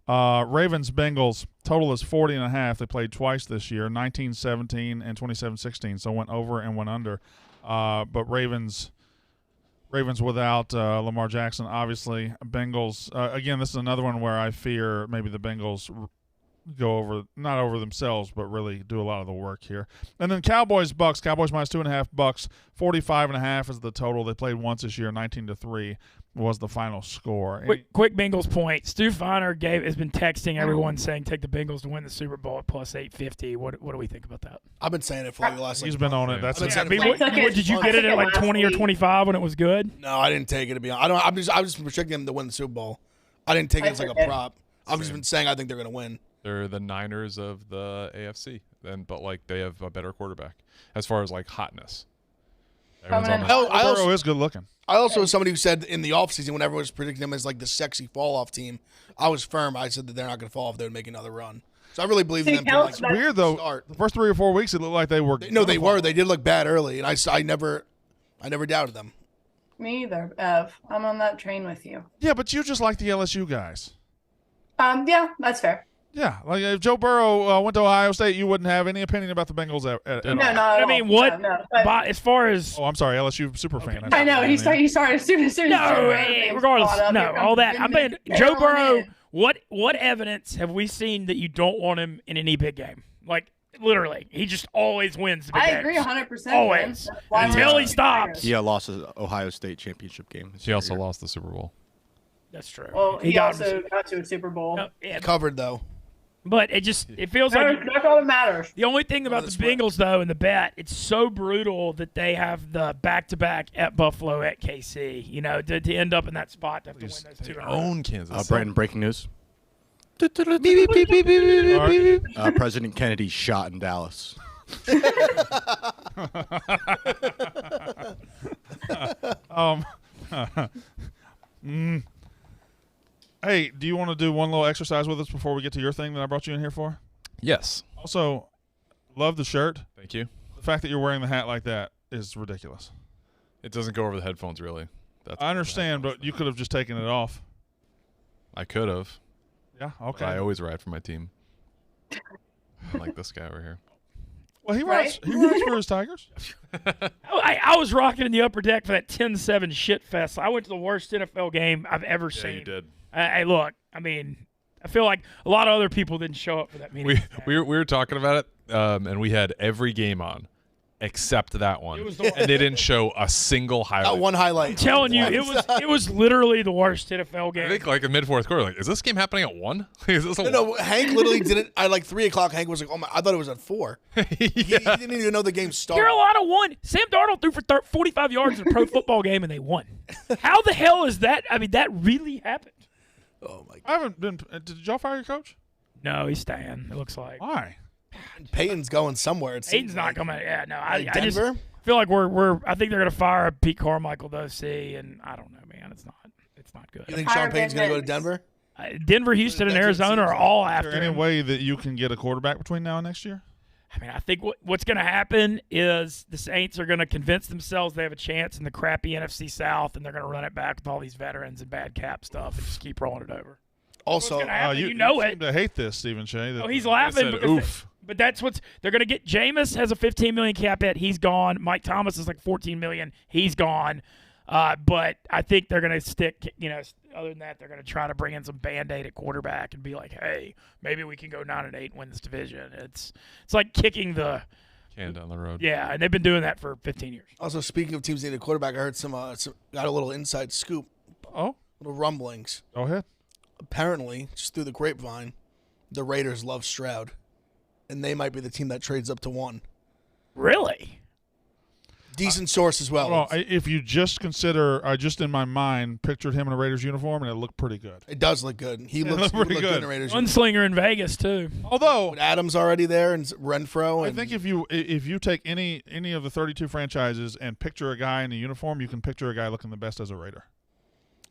Ravens Bengals total is 40.5. They played twice this year, 19-17 and 27-16. So went over and went under. But Ravens without Lamar Jackson, obviously. Bengals again. This is another one where I fear maybe the Bengals go not over themselves, but really do a lot of the work here. And then Cowboys Bucks. Cowboys minus 2.5. Bucks 45.5 is the total. They played once this year. 19-3 was the final score. Quick Bengals point. Stu Feiner has been texting everyone saying take the Bengals to win the Super Bowl at plus 850. What do we think about that? I've been saying it for like the last. He's been on it. That's I've been it. saying it for like- Did you get it at like 20 or 25 when it was good? No, I didn't take it to be honest. I was just projecting them to win the Super Bowl. I didn't take it as like a prop. I've just been saying I think they're going to win. They're the Niners of the AFC, but like they have a better quarterback as far as like hotness. Everyone's on the- Burrow is good looking. I also was somebody who said in the offseason when everyone was predicting them as like the sexy fall off team, I was firm. I said that they're not going to fall off. They would make another run. So I really believe in them to like Weird though. start. The first 3 or 4 weeks, it looked like they were. No, they were. They did look bad early, and I never doubted them. Me either, Ev. I'm on that train with you. Yeah, but you just like the LSU guys. Yeah, that's fair. Yeah, like if Joe Burrow went to Ohio State, you wouldn't have any opinion about the Bengals at all. No, not at I mean, all. what? No, but But as far as Oh, I'm sorry, LSU super fan. I know he started as soon as no, Joe Burrow name's regardless, brought up, no, here comes all that. Jim I'm saying Nantz Joe throwing Burrow. in. What evidence have we seen that you don't want him in any big game? Like literally, he just always wins the big I games. agree 100%. Always. man. That's why Until we're he stops. He lost his Ohio State championship game. He also lost the Super Bowl. That's true. Well, he got also got to a Super Bowl. No, yeah, Covered though. but it feels like That's all that matters. the only thing about the Bengals though in the bet, it's so brutal that they have the back-to-back at Buffalo at KC. You know, to end up in that spot to have to win those two. in a row. Own Kansas. Brandon, breaking news. President Kennedy shot in Dallas. Hey, do you want to do one little exercise with us before we get to your thing that I brought you in here for? Yes. Also, love the shirt. Thank you. The fact that you're wearing the hat like that is ridiculous. It doesn't go over the headphones really. That's I understand, but you could have just taken it off. I could have. Yeah, But okay. I always ride for my team. Like this guy over here. Well, he Right? rides for his Tigers. I was rocking in the upper deck for that 10-7 shit fest. I went to the worst NFL game I've ever Yeah, seen. you did. Hey, look, I mean, I feel like a lot of other people didn't show up for that meeting. We were talking about it, and we had every game on except that one, It was the- and they didn't show a single highlight. That one highlight. I'm telling you, it was literally the worst NFL game. I think like in mid-fourth quarter, like, is this game happening at 1? Is this a No, Hank literally did it at like 3 o'clock. Hank was like, "Oh my!" I thought it was at 4. He didn't even know the game started. Carolina won. Sam Darnold threw for 45 yards in a pro football game, and they won. How the hell is that? I mean, that really happened. Oh my God! I haven't been. Did y'all fire your coach? No, he's staying. It looks like Why? Peyton's going somewhere. It seems Aiden's not like. coming. Yeah, no, I just Denver. feel like we're. I think they're gonna fire Pete Carmichael, the OC, and I don't know, man. It's not good. You think Sean Payton's going to go to Denver? Denver, Houston, and That's what it Arizona seems are like. all Is after there any him. way that you can get a quarterback between now and next year? I mean, I think what's going to happen is the Saints are going to convince themselves they have a chance in the crappy NFC South, and they're going to run it back with all these veterans and bad cap stuff and just keep rolling it over. Also, gonna happen? You know seem it. to hate this, Stephen Shea. that- Oh, he's I laughing. said, because oof. but that's what's they're going to get. Jameis has a $15 million cap hit. He's gone. Mike Thomas is like $14 million. He's gone. But I think they're going to stick. Other than that, they're going to try to bring in some Band-Aid at quarterback and be like, hey, maybe we can go 9-8 and win this division. It's like kicking the can down the road. yeah, and they've been doing that for 15 years. also speaking of teams needing a quarterback, I heard some got a little inside scoop, Oh, little rumblings. go ahead. Apparently, just through the grapevine, the Raiders love Stroud, and they might be the team that trades up to 1. Really? Decent source as well. Well, if you just consider, I just in my mind pictured him in a Raiders uniform, and it looked pretty good. It does look good. He looked looks pretty good good. in the Raiders. uniform. Gunslinger in Vegas too. Although With Adams already there and Renfro. I And think if you take any of the 32 franchises and picture a guy in a uniform, you can picture a guy looking the best as a Raider.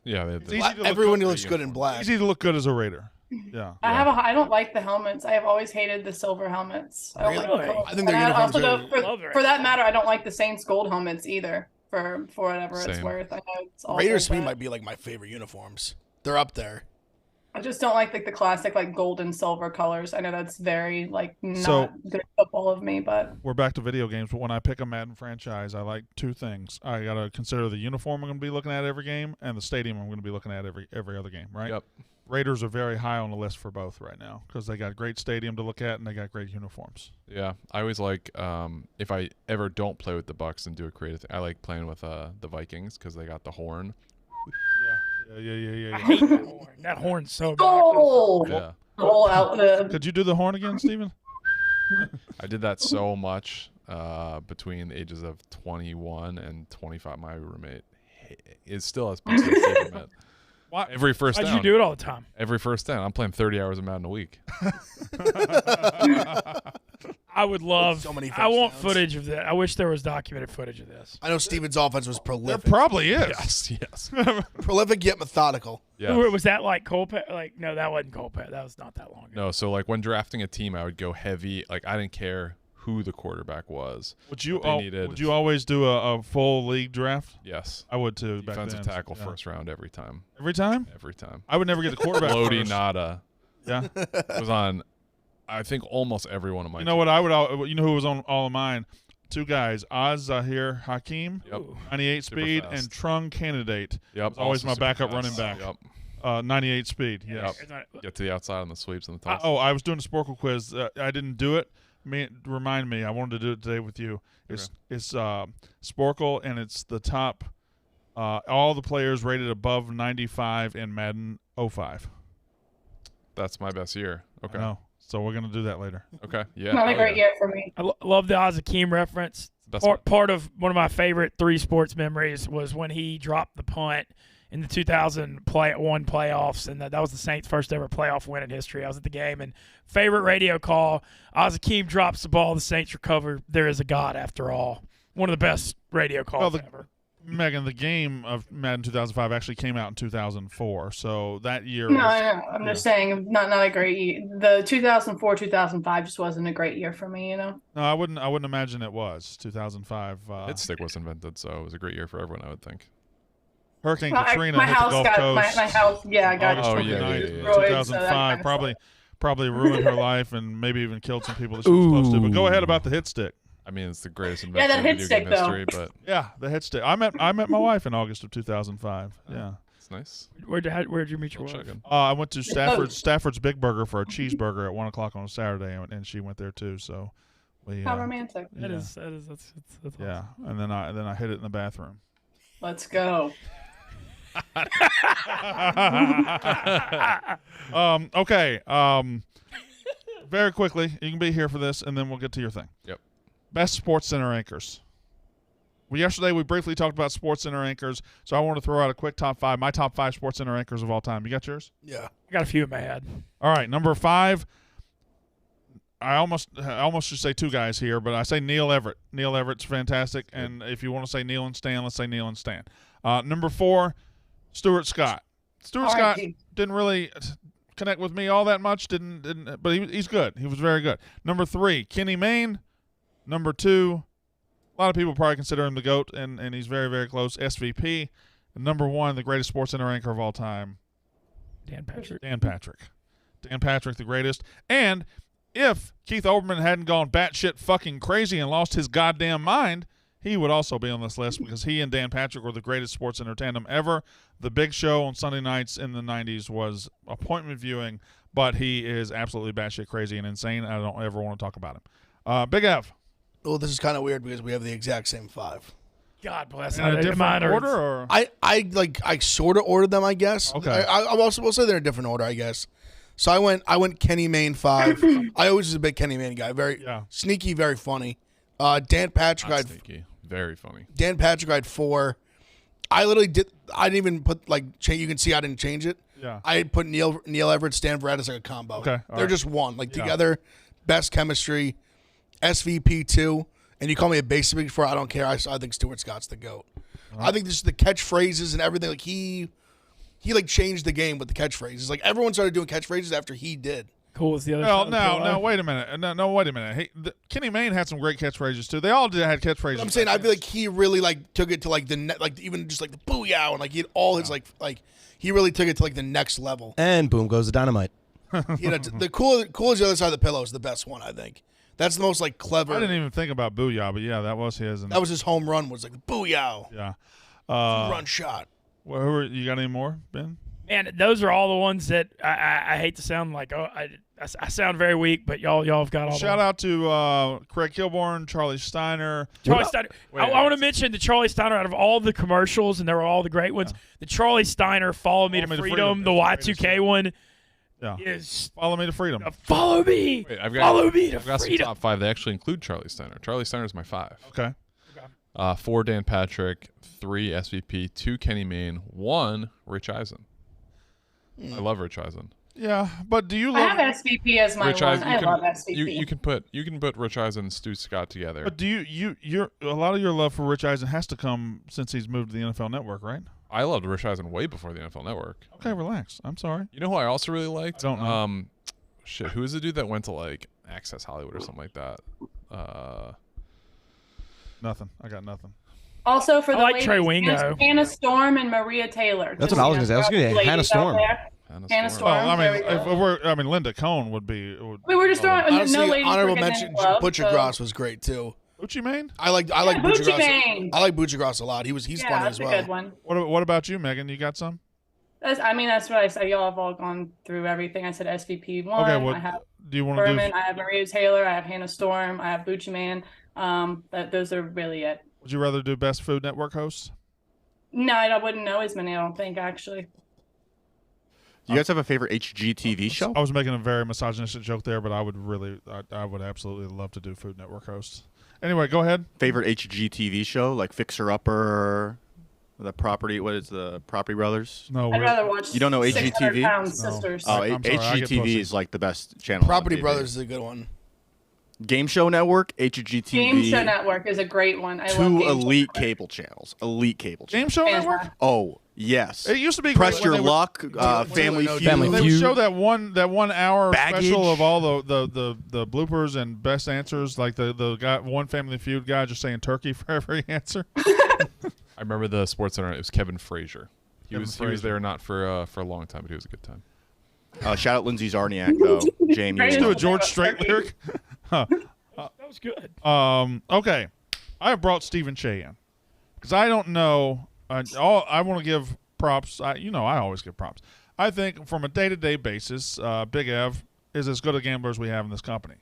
Yeah, It's easy to look everyone good- looks good in black. Easy to look good as a Raider. Yeah. I don't like the helmets. I have always hated the silver helmets. I don't like Really? the color. I think their And uniforms also are- don't- for, Love the for that Raiders. matter, I don't like the Saints gold helmets either. For whatever it's Same. worth, I know it's awful, Raiders to me but might be like my favorite uniforms. They're up there. I just don't like the classic like gold and silver colors. I know that's very like not So- good football of me, but We're back to video games, but when I pick a Madden franchise, I like two things. I got to consider the uniform I'm going to be looking at every game and the stadium I'm going to be looking at every other game, right? Yep. Raiders are very high on the list for both right now because they got great stadium to look at and they got great uniforms. Yeah, I always like if I ever don't play with the Bucks and do a creative thing, I like playing with the Vikings because they got the horn. Yeah. I hate that horn. That horn's so obnoxious. goal, Yeah, goal out the Could you do the horn again, Steven? I did that so much between the ages of 21 and 25. My roommate is still has been favorite. Why? Every first How'd down. you do it all the time? Every first down. I'm playing 30 hours of Madden a week. I would love. So many I want touchdowns. footage of that. I wish there was documented footage of this. I know Steven's offense was There prolific. probably is. Yes. Prolific yet methodical. Yeah. Was that like Colpet? Like no, that wasn't Colpet. That was not that long ago. No, so like when drafting a team, I would go heavy. Like I didn't care who the quarterback was. Would you What they needed. would you always do a full league draft? Yes. I would too. Back Defensive then. tackle Yeah. first round every time. Every time? Every time. I would never get the quarterback Lodi first. Nada Yeah. was on, I think, almost every one of my You know what? I would. You know who was on all of mine? Two guys: Oz Zahir Hakim, Yep. 98 Super speed, fast. and Trung Candidate. Yep. was always also my super backup fast. running back. Yep. 98 speed. Yeah, Yes. it's not- Get to the outside on the sweeps and the toss. I was doing a Sporkle quiz. I didn't do it. Remind me. I wanted to do it today with you. It's Sporkle, and it's the top. All the players rated above 95 in Madden 05. That's my best year. Okay. No, so we're gonna do that later. Okay. Yeah. not a Oh, great yeah. year for me. I love the Oz Hakim reference. Best one. Part of one of my favorite 3 sports memories was when he dropped the punt in the 2001 playoffs, and that was the Saints' first ever playoff win in history. I was at the game, and favorite radio call, Oz Hakim drops the ball, the Saints recover. There is a God after all. One of the best radio calls ever. Megan, the game of Madden 2005 actually came out in 2004, so that year. No, was, I know. I'm just saying, not a great year. The 2004-2005 just wasn't a great year for me. No, I wouldn't imagine it was 2005. Hit stick was invented, so it was a great year for everyone, I would think. Hurricane My Katrina my hit the house Gulf got Coast. my house. Yeah, got August Oh, yeah, 29th, yeah, yeah. destroyed, so that 2005. kinda Probably ruined her life and maybe even killed some people that she was supposed to. But go ahead about the hit stick. I mean, it's the greatest Yeah, invention that in hit video stick, game though. history, but Yeah, the hit stick. I met my wife in August of 2005. Yeah. it's nice. Where'd you meet your Little wife? chicken. I went to Stafford's Big Burger for a cheeseburger at 1 o'clock on a Saturday, and she went there too. So we How romantic. That Yeah. is that's yeah, and then I hit it in the bathroom. Let's go. Okay. Very quickly, you can be here for this, and then we'll get to your thing. Yep. Best SportsCenter anchors. Yesterday we briefly talked about SportsCenter anchors, so I want to throw out a quick top 5. My top 5 SportsCenter anchors of all time. You got yours? Yeah. I got a few in my head. All right, number 5. I almost should say 2 guys here, but I say Neil Everett. Neil Everett's fantastic, and if you want to say Neil and Stan, let's say Neil and Stan. Number 4, Stuart Scott. Stuart Scott didn't really connect with me all that much, but he's good. He was very good. Number 3, Kenny Mayne. Number 2, a lot of people probably consider him the GOAT, and he's very, very close, SVP. And number 1, the greatest SportsCenter anchor of all time, Dan Patrick. Dan Patrick, the greatest. And if Keith Olbermann hadn't gone batshit fucking crazy and lost his goddamn mind, he would also be on this list because he and Dan Patrick were the greatest SportsCenter tandem ever. The Big Show on Sunday nights in the 90s was appointment viewing, but he is absolutely batshit crazy and insane. I don't ever want to talk about him. Big F. Well, this is kind of weird because we have the exact same 5. God bless. In a different order, or I sort of ordered them, I guess. Okay. I also will say they're in a different order, I guess. So I went Kenny Mayne 5. I always was a big Kenny Mayne guy. Very sneaky, very funny. Dan Patrick, Not sneaky. Very funny. Dan Patrick, I had 4. I didn't even put you can see I didn't change it. Yeah. I had put Neil Everett, Stan Verrett as like a combo. Okay, they're just one, together, best chemistry. SVP 2, and you call me a basic before, I don't care. I think Stuart Scott's the GOAT. I think this is the catchphrases and everything. Like he changed the game with the catchphrases. Like everyone started doing catchphrases after he did. Cool as the other. Well, no, wait a minute. No, wait a minute. Kenny Mayne had some great catchphrases too. They all had catchphrases. I'm saying I feel like he really took it to even just like the booyah and he had all his he really took it to the next level. And boom goes the dynamite. The cool as the other side of the pillow is the best one, I think. That's the most clever. I didn't even think about Booyah, but yeah, that was his. And that was his home run. Was the booyah. Yeah. Run shot. Well, you got any more, Ben? Man, those are all the ones that I hate to sound like I sound very weak, but y'all have got all. Shout out to Craig Kilborn, Charlie Steiner. Charlie Steiner. I want to mention the Charlie Steiner out of all the commercials, and they were all the great ones. The Charlie Steiner "Follow Me to Freedom," the Y2K one. Yeah. Is Follow Me to Freedom. Follow me. Wait, Follow me to I've got freedom. some top 5. They actually include Charlie Steiner. Charlie Steiner is my 5. Okay. 4 Dan Patrick, 3 SVP, 2 Kenny Mayne, 1 Rich Eisen. I love Rich Eisen. Yeah, but do you I love have SVP as my Rich one. Eisen? I love SVP. You can put Rich Eisen and Stu Scott together. But do you're a lot of your love for Rich Eisen has to come since he's moved to the NFL Network, right? I loved Rich Eisen way before the NFL Network. Okay, relax. I'm sorry. You know who I also really liked? I don't know. Who is the dude that went to Access Hollywood or something like that? Nothing. I got nothing. Also for I the like ladies, Trey Wingo. Hannah Storm and Maria Taylor. That's what I was gonna say. I was gonna say Hannah Storm. Hannah Storm. Well, there we go. Linda Cohn would be. We were just throwing Honestly, no ladies honorable were getting mention. any love, Butcher so- Gross was great too. Gucci Mane? I like Yeah, Butcher Gucci Gross. Mane. I like Butcher Gross a lot. He's Yeah, funny that's as well. a good one. What about you, Megan? You got some? That's what I said. Y'all have all gone through everything. I said SVP 1. Okay, I have do you want to do? Berman. I have Maria Taylor. I have Hannah Storm. I have Gucci Mane. Those are really it. Would you rather do Best Food Network hosts? No, I wouldn't know as many. I don't think actually. Do you guys have a favorite HGTV show? I was making a very misogynistic joke there, but I would absolutely love to do Food Network hosts. Anyway, go ahead. Favorite HGTV show, like Fixer Upper, the Property. What is the Property Brothers? No, I'd rather watch. You don't know 600 HGTV? Pound No. Sisters. Oh, I'm sorry, I get pussy. HGTV is like the best channel. Property on TV. Brothers is a good one. Game Show Network, HGTV. Game Show Network is a great one. I love 2 Game Show elite Network. cable channels. Elite cable Game channels. Show Fantastic. Network. Oh yes. It used to be Press great when Your they would- Luck. Family no, Feud. Family They would Feud. show that 1 hour Baggage. special of all the bloopers and best answers, like the guy, one Family Feud guy just saying turkey for every answer. I remember the SportsCenter. It was Kevin Frazier. He was there not for a long time, but he was a good time. Shout out Lindsay Zarniak though. Jamie, Let's do a George Strait lyric. That was good. Okay, I have brought Stephen Cheah in because I don't know. I want to give props. I always give props. I think from a day-to-day basis, Big Ev is as good a gambler as we have in this company.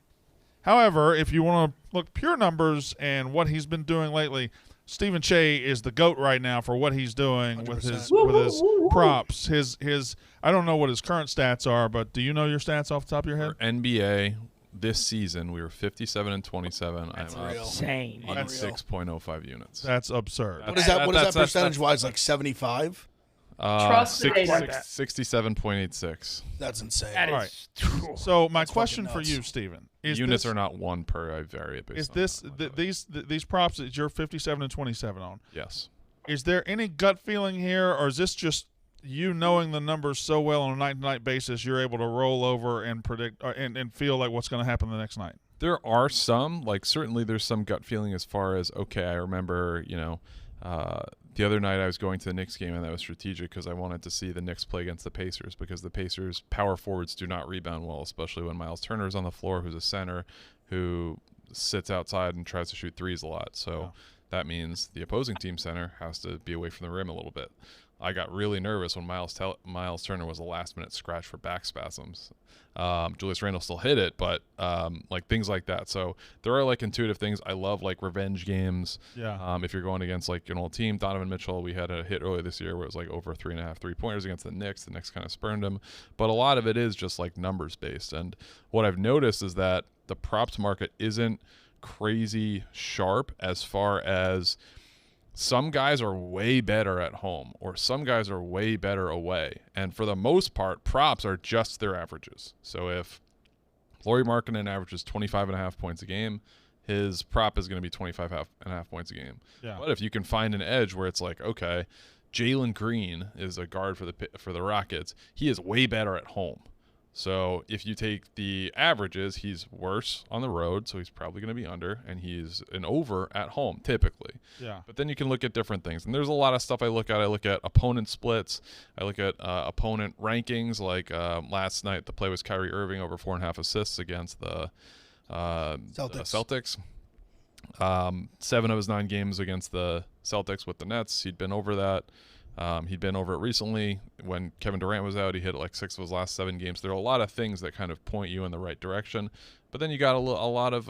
However, if you want to look pure numbers and what he's been doing lately, Stephen Cheah is the GOAT right now for what he's doing 100%. with his props. His I don't know what his current stats are, but do you know your stats off the top of your head? For NBA this season, we were 57-27. That's I'm insane. up 86.05 units. That's absurd. What is that percentage-wise? Like 75? Trust the data. 67.86. That's insane. That is. Right. So my That's question fucking for nuts. you, Stephen, is Units this, are not one per. I vary it based is on this how much I like. these props that you're 57 and 27 on? Yes. Is there any gut feeling here, or is this just you knowing the numbers so well on a night-to-night basis, you're able to roll over and predict and feel like what's going to happen the next night? There are some, like certainly there's some gut feeling as far as, okay, I remember, the other night I was going to the Knicks game and that was strategic because I wanted to see the Knicks play against the Pacers because the Pacers power forwards do not rebound well, especially when Miles Turner's on the floor, who's a center who sits outside and tries to shoot threes a lot. So that means the opposing team center has to be away from the rim a little bit. I got really nervous when Miles Turner was a last-minute scratch for back spasms. Julius Randle still hit it, but like things like that. So there are like intuitive things. I love like revenge games. Yeah. If you're going against like an old team, Donovan Mitchell, we had a hit earlier this year where it was like over 3.5 3-pointers against the Knicks. The Knicks kind of spurned him, but a lot of it is just like numbers based. And what I've noticed is that the props market isn't crazy sharp as far as some guys are way better at home or some guys are way better away. And for the most part, props are just their averages. So if Lauri Markkanen averages 25.5 points a game, his prop is going to be 25.5 points a game. Yeah. But if you can find an edge where it's like, okay, Jalen Green is a guard for the Rockets, he is way better at home. So if you take the averages, he's worse on the road, so he's probably going to be under, and he's an over at home typically. Yeah. But then you can look at different things, and there's a lot of stuff I look at. I look at opponent splits. I look at opponent rankings. Like last night, the play was Kyrie Irving over 4.5 assists against the Celtics. 7 of his 9 games against the Celtics with the Nets, he'd been over that. He'd been over it recently when Kevin Durant was out. He hit like 6 of his last 7 games. There are a lot of things that kind of point you in the right direction. But then you got a lot of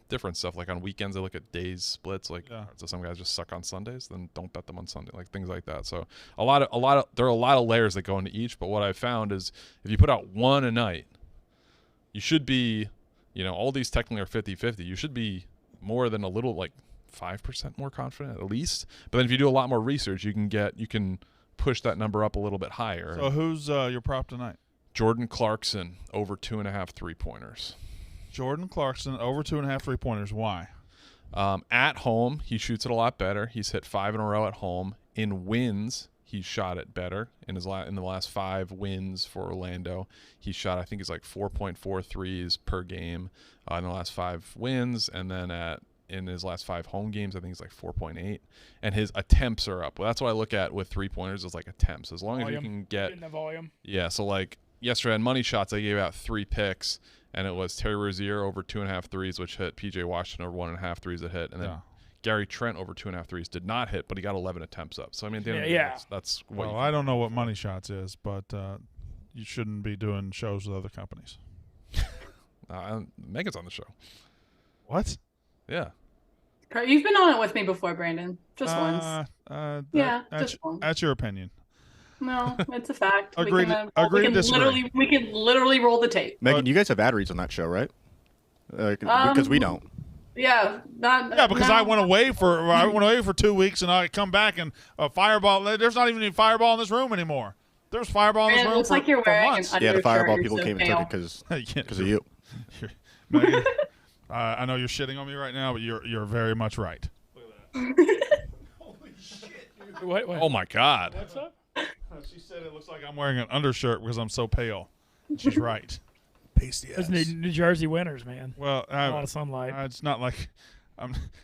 different stuff. Like on weekends, I look at days splits. Like so some guys just suck on Sundays, then don't bet them on Sunday. Like things like that. So there are a lot of layers that go into each. But what I found is if you put out one a night, you should be, all these technically are 50-50. You should be more than a little like 5% more confident at least. But then if you do a lot more research, you can push that number up a little bit higher. So who's your prop tonight? Jordan Clarkson over 2.5 3-pointers. Jordan Clarkson over 2.5 3-pointers. Why? At home, he shoots it a lot better. He's hit 5 in a row at home. In wins, he's shot it better. In the last 5 wins for Orlando, he shot, I think it's like 4.4 threes per game in the last 5 wins, and then in his last 5 home games, I think it's like 4.8, and his attempts are up. Well, that's what I look at with 3-pointers is like attempts. As long as you can get the volume. Yeah, so like yesterday on Money Shots, I gave out 3 picks, and it was Terry Rozier over 2.5 threes, which hit. PJ Washington over 1.5 threes that hit, and then Gary Trent over 2.5 threes did not hit, but he got 11 attempts up. So I mean, at the end of the day, that's what. Well, I don't know what Money Shots is, but you shouldn't be doing shows with other companies. Megan's on the show. What? Yeah. You've been on it with me before, Brandon. Just once. Just once. That's your opinion. No, it's a fact. Agreed to disagree. We can literally roll the tape. Megan, you guys have ad reads on that show, right? Because we don't. Yeah, because I went away for 2 weeks and I come back and a fireball. There's not even any fireball in this room anymore. There's fireball in this room. It looks like you're wearing an undershirt. Yeah, the fireball people came and took it because of you. Megan, I know you're shitting on me right now, but you're very much right. Holy shit, dude. Wait. Oh my God. What's up? She said it looks like I'm wearing an undershirt because I'm so pale. She's right. Pasty ass. It's New Jersey winters, man. Well, a lot of sunlight. It's not like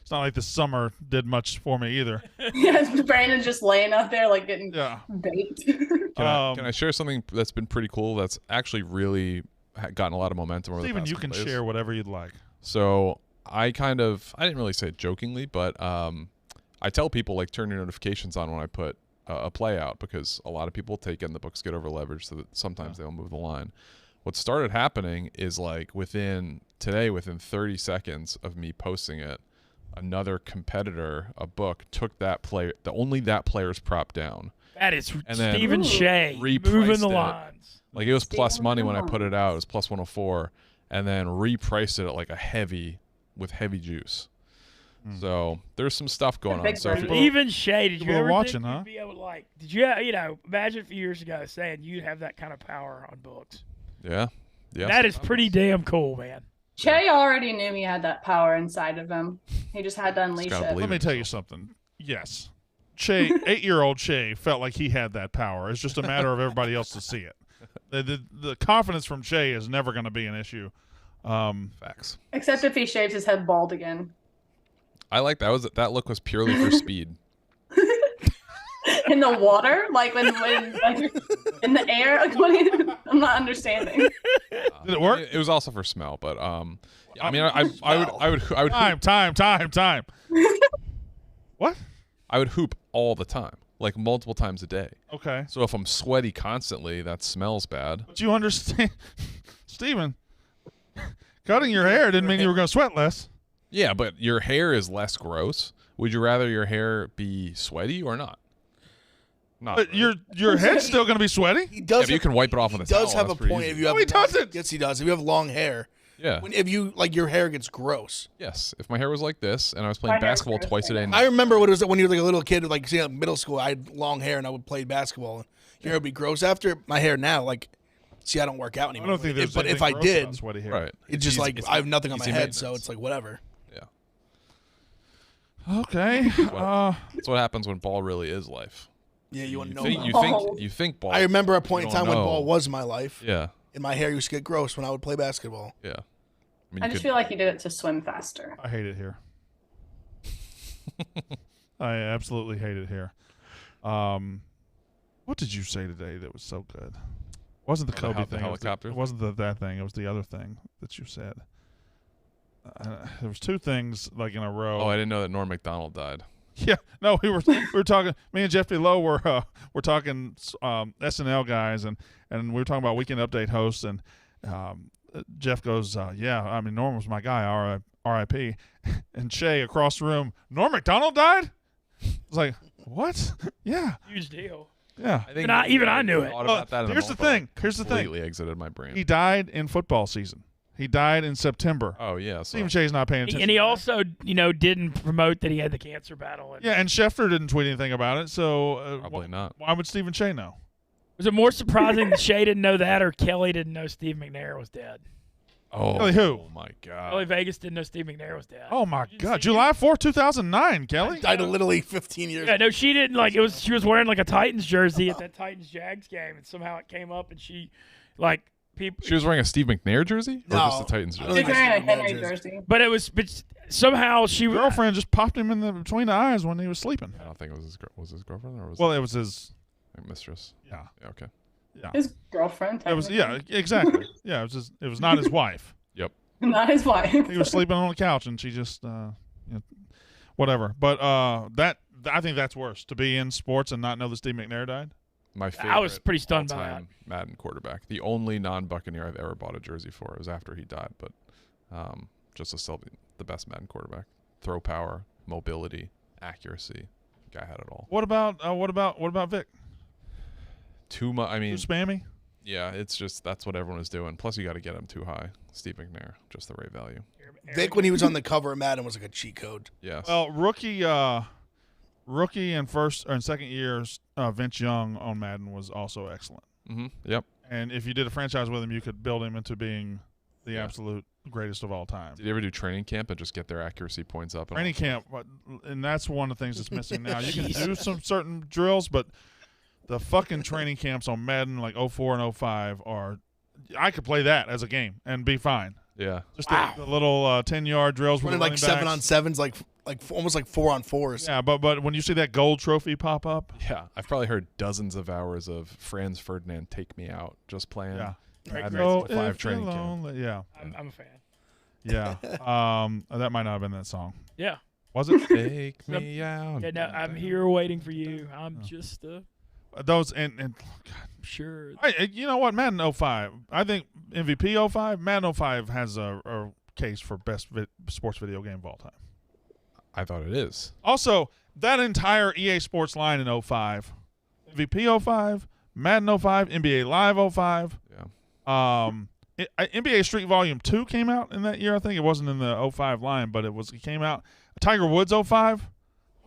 It's not like the summer did much for me either. Yeah, Brandon's just laying out there like getting baked. Can I share something that's been pretty cool? That's actually really gotten a lot of momentum over the Steven, past you couple can days. share whatever you'd like. So I didn't really say it jokingly, but I tell people like turn your notifications on when I put a play out, because a lot of people take in the books get over leveraged, so that sometimes they'll move the line. What started happening is like within 30 seconds of me posting it, another competitor, a book, took that player, only that player's prop down. That is And then Stephen Cheah repriced moving the it. lines. Like it was plus money when I put it out. It was plus 104, and then repriced it at like with heavy juice. So there's some stuff going on. So if you're, Even Cheah, did you people are ever watching, think huh? you'd be able to like? Did you imagine a few years ago saying you'd have that kind of power on books? yeah, That is pretty damn cool, man. Cheah already knew he had that power inside of him. He just had to unleash gotta it. believe Let me tell you something. Yes. Cheah, 8-year-old Cheah felt like he had that power. It's just a matter of everybody else to see it. The confidence from Cheah is never going to be an issue. Facts. Except if he shaves his head bald again. I like that look was purely for speed. In the water? Like when like in the air? Like, I'm not understanding. Did it work? It was also for smell, but I mean, I would Time. What? I would hoop all the time, like multiple times a day. Okay. So if I'm sweaty constantly, that smells bad. But you understand, Steven, cutting your hair didn't mean you were going to sweat less. Yeah, but your hair is less gross. Would you rather your hair be sweaty or not? Not. But your head's still going to be sweaty? He does. But you can wipe it off with a He does towel. have a That's pretty point. easy. If you have No, he doesn't. Yes, he does. If you have long hair. Yeah. If you like your hair gets gross. Yes. If my hair was like this and I was playing My hair's basketball gross twice a right day. now. I remember what it was when you were like a little kid, like say like middle school. I had long hair and I would play basketball. And your hair would be gross after. My hair now, like, see, I don't work out I anymore. don't think there's But if anything I gross did, about sweaty hair. Right. it's just easy- like I have nothing on my easy head, so maintenance. it's like whatever. Yeah. Okay. That's what happens when ball really is life. Yeah, you want to know. You think ball. I remember a point in You don't time when know. ball was my life, Yeah. and my hair used to get gross when I would play basketball. Yeah. I mean, I you just could- feel like he did it to swim faster. I hate it here. I absolutely hate it here. What did you say today that was so good? It wasn't the The Kobe hel- the thing. helicopter? It wasn't that thing. It was the other thing that you said. There was two things like in a row. Oh, I didn't know that Norm Macdonald died. Yeah, no, we were talking. Me and Jeff Lowe were talking SNL guys, and we were talking about Weekend Update hosts, and Jeff goes, "Yeah, I mean Norm was my guy, R.I.P." And Cheah across the room, Norm Macdonald died. I was like, "What?" Yeah, Huge deal. yeah. I think Even I knew it. thought about that in Here's the moment, thing. Here's the thing. Completely exited my brain. He died in football season. He died in September. Oh yeah. So Stephen Cheah's not paying attention. And he to that. also, didn't promote that he had the cancer battle. And Yeah, and Schefter didn't tweet anything about it, so probably not. why would Stephen Cheah know? Was it more surprising that Cheah didn't know that, or Kelly didn't know Steve McNair was dead? Oh, Kelly who? Oh my God. Kelly Vegas didn't know Steve McNair was dead. Oh my Did you God, see July 4th, 2009, Kelly. Died literally 15 years. Yeah, no, she didn't. Like it was. She was wearing like a Titans jersey at that Titans Jags game, and somehow it came up, and she, like people. She was wearing a Steve McNair jersey, or No. just a Titans I jersey? don't He's think wearing a Steve Henry McNair jersey. But but somehow she Girlfriend just popped him in between the eyes when he was sleeping. I don't think it was his girlfriend or was Well, it was his. it mistress. Yeah, Yeah, okay. yeah. His girlfriend. It was technically. exactly. Yeah, it was not his wife. Yep. Not his wife. He was sleeping on the couch, and she just whatever. But I think that's worse, to be in sports and not know that Steve McNair died. My favorite. I was pretty stunned by that. all-time Madden quarterback. The only non-Buccaneer I've ever bought a jersey for. It was after he died, but just to still be the best Madden quarterback. Throw power, mobility, accuracy. Guy had it all. What about Vic? Too much. I Too mean, spammy. yeah, it's just that's what everyone is doing. Plus, you got to get him too high. Steve McNair, just the right value. Vic, when he was on the cover of Madden, was like a cheat code. Yes. Well, rookie and first and second years, Vince Young on Madden was also excellent. Mm-hmm. Yep. And if you did a franchise with him, you could build him into being the Yeah. absolute greatest of all time. Did you ever do training camp and just get their accuracy points up? And Training camp, and that's one of the things that's missing now. You can do some certain drills, but the fucking training camps on Madden like 04 and 05 are. I could play that as a game and be fine. Yeah. Just the little 10-yard drills with Running the like running 7-on-7s, like almost like 4-on-4s. Yeah, but when you see that gold trophy pop up, Yeah. I've probably heard dozens of hours of Franz Ferdinand Take Me Out just playing. yeah. Madden So 5 if training you're camp. lonely- yeah, I'm a fan. yeah. That might not have been that song. Yeah. Was it? Take me out. Yeah, no, I'm here waiting for you. I'm just Those and sure. you know what, Madden 05. I think MVP 05. Madden 05 has a case for best sports video game of all time. I thought it is. Also, that entire EA Sports line in 05, MVP 05, Madden 05, NBA Live 05. Yeah. NBA Street Volume 2 came out in that year. I think it wasn't in the 05 line, but it came out. Tiger Woods 05.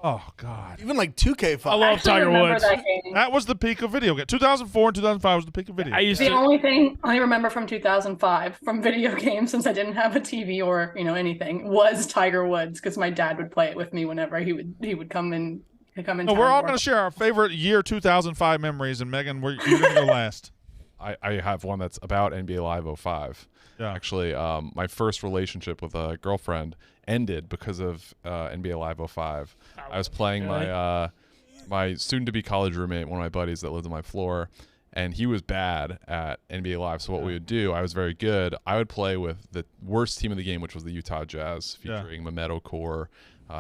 Oh God. Even like 2K5. I love Tiger Woods. That was the peak of video game. 2004 and 2005 was the peak of video. I used The to. only thing I remember from 2005 from video games, since I didn't have a TV or anything, was Tiger Woods, because my dad would play it with me whenever he would come in. No, town we're all for going to share our favorite year 2005 memories, and Megan, you're going to go last. I have one that's about NBA Live 05. Yeah. Actually, my first relationship with a girlfriend ended because of NBA Live 05. I was playing my soon-to-be college roommate, one of my buddies that lived on my floor, and he was bad at NBA Live. So what we would do, I was very good. I would play with the worst team of the game, which was the Utah Jazz, featuring Mehmet Okur,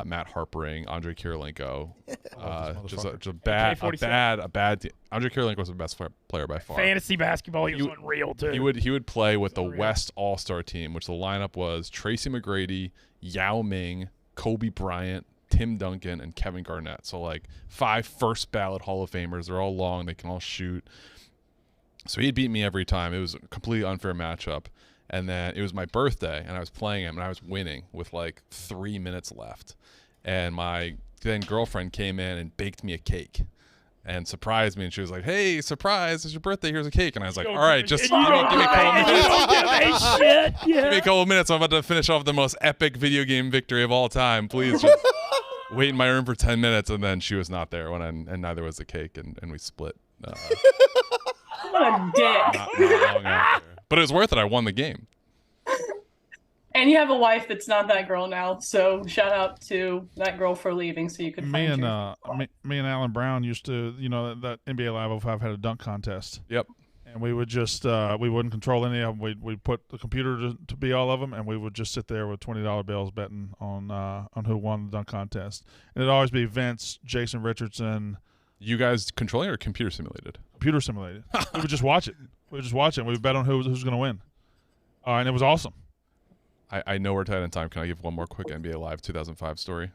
Matt Harpering, Andre Kirilenko. Just a bad team. Andre Kirilenko was the best player by far. Fantasy basketball, he was unreal too. He would play with the West All-Star team, which the lineup was Tracy McGrady, Yao Ming, Kobe Bryant, Tim Duncan, and Kevin Garnett. So like 5 first ballot Hall of Famers. They're all long. They can all shoot. So he'd beat me every time. It was a completely unfair matchup. And then it was my birthday, and I was playing him, and I was winning with like 3 minutes left. And my then girlfriend came in and baked me a cake and surprised me. And she was like, "Hey, surprise, it's your birthday. Here's a cake." And I was like, "All right, just give me a couple minutes. Give me a couple minutes. I'm about to finish off the most epic video game victory of all time. Please just wait in my room for 10 minutes." And then she was not there and neither was the cake, and we split. What a dick. Not long after. But it was worth it. I won the game. And you have a wife that's not that girl now, so shout out to that girl for leaving so you could Me find and me and Alan Brown used to, that NBA Live 05 had a dunk contest. Yep. And we would just we wouldn't control any of them. We'd put the computer to be all of them, and we would just sit there with $20 bills betting on who won the dunk contest. And it'd always be Vince, Jason Richardson. You guys controlling it or computer simulated? Computer simulated. We would just watch it. We would just watch it. And we would bet on who's going to win. And it was awesome. I know we're tight on time. Can I give one more quick NBA Live 2005 story?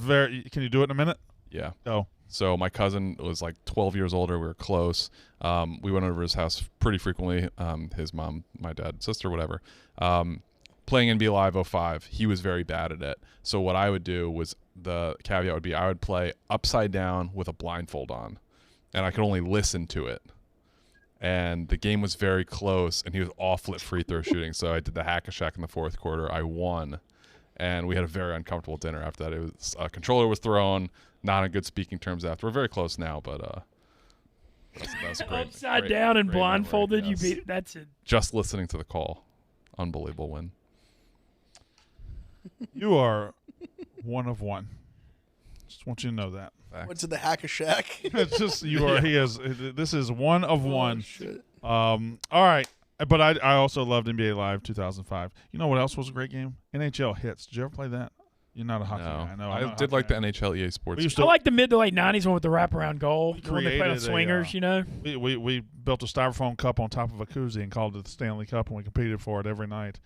Can you do it in a minute? Yeah. Go. So my cousin was like 12 years older. We were close. We went over to his house pretty frequently. His mom, my dad, sister, whatever. Playing NBA Live 05, he was very bad at it. So what I would do was, the caveat would be, I would play upside down with a blindfold on, and I could only listen to it. And the game was very close, and he was awful at free throw shooting. So I did the hack-a-shack in the fourth quarter. I won, and we had a very uncomfortable dinner after that. It was a controller was thrown, not in good speaking terms after. We're very close now, but that's great. Upside down and great blindfolded, memory, yes. you beat. That's it. Just listening to the call, unbelievable win. You are one of one. Just want you to know that. What's in the hack-a-shack? It's just you are. He is. This is one of one. Shit. All right. But I also loved NBA Live 2005. You know what else was a great game? NHL Hits. Did you ever play that? You're not a hockey guy. No, I did like the NHL EA Sports. I like the mid to late 90s one with the wraparound goal. The one they played on created swingers, We built a styrofoam cup on top of a koozie and called it the Stanley Cup, and we competed for it every night.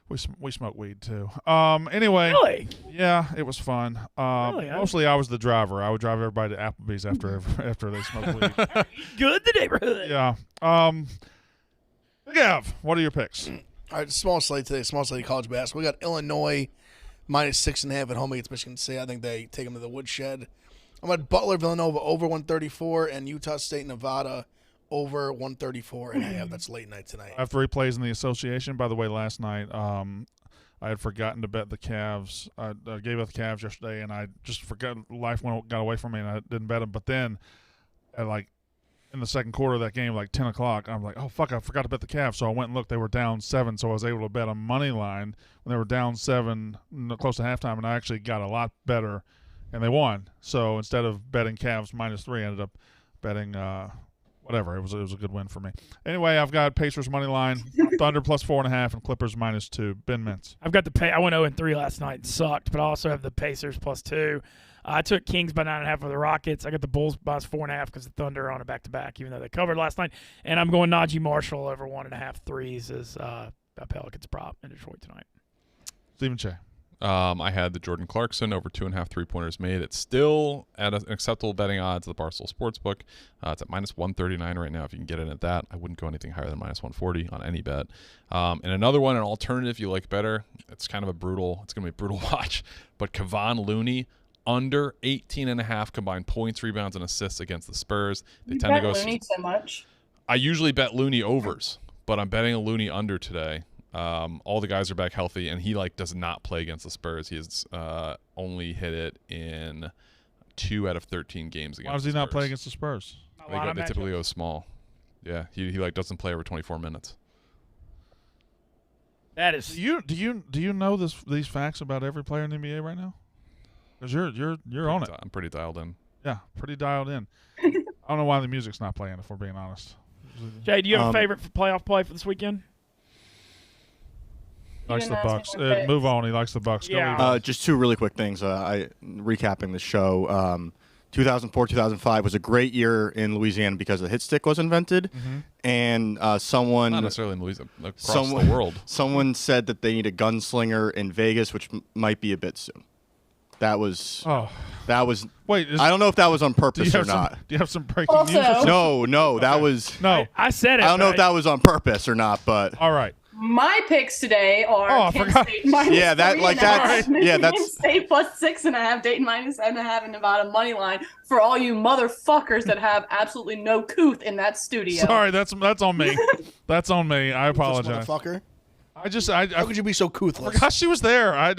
We smoked weed too. Anyway, Really? yeah, it was fun. Really? Mostly I was the driver. I would drive everybody to Applebee's after they smoked weed. Good in the neighborhood. Yeah. Gav, what are your picks? All right, small slate today. Small slate college basketball. We got Illinois -6.5 at home against Michigan State. I think they take them to the woodshed. I'm at Butler Villanova over 134 and Utah State Nevada over 134.5. That's late night tonight. I have 3 plays in the association. By the way, last night I had forgotten to bet the Cavs. I gave up the Cavs yesterday, and I just forgot. Life got away from me, and I didn't bet them. But then, in in the second quarter of that game, like 10 o'clock. I'm like, oh, fuck, I forgot to bet the Cavs. So I went and looked. They were down 7, so I was able to bet a money line when they were down 7, close to halftime, and I actually got a lot better, and they won. So instead of betting Cavs -3, I ended up betting whatever. It was a good win for me. Anyway, I've got Pacers money line, Thunder +4.5, and Clippers -2. Ben Mintz. I've got I went 0-3 last night and sucked, but I also have the Pacers +2. I took Kings by 9.5 for the Rockets. I got the Bulls by 4.5 because the Thunder are on a back-to-back, even though they covered last night. And I'm going Najee Marshall over 1.5 threes as a Pelicans prop in Detroit tonight. Stephen Cheah. I had the Jordan Clarkson over 2.5 3-pointers made. It's still at an acceptable betting odds at the Barstool Sportsbook. It's at -139 right now. If you can get in at that, I wouldn't go anything higher than -140 on any bet. And another one, an alternative you like better. It's kind of it's going to be a brutal watch. But Kevon Looney under 18.5 combined points, rebounds, and assists against the Spurs. They tend to go Looney so much. I usually bet Looney overs, but I'm betting a Looney under today. All the guys are back healthy, and he does not play against the Spurs. He has only hit it in 2 out of 13 games against. Why does he not play against the Spurs? They typically go small. Yeah, he doesn't play over 24 minutes. That is. Do you know these facts about every player in the NBA right now? Because you're on it. I'm pretty dialed in. Yeah, pretty dialed in. I don't know why the music's not playing, if we're being honest. Jay, do you have a favorite for playoff play for this weekend? Likes the Bucks. Move on. He likes the Bucks. Yeah. Just 2 really quick things. Recapping the show. 2004-2005 was a great year in Louisiana because the hit stick was invented, and someone not necessarily in Louisiana, across the world. Someone said that they need a gunslinger in Vegas, which might be a bit soon. That was. Wait, I don't know if that was on purpose or not. Do you have some breaking news? No, that was. No, I said it. I don't know if that was on purpose or not, but. All right. My picks today are Kent State -3.5, Michigan State +6.5, Dayton -7.5, and Nevada money line for all you motherfuckers that have absolutely no couth in that studio. Sorry, that's on me. That's on me. I apologize. Motherfucker. How could you be so couthless? Forgot she was there.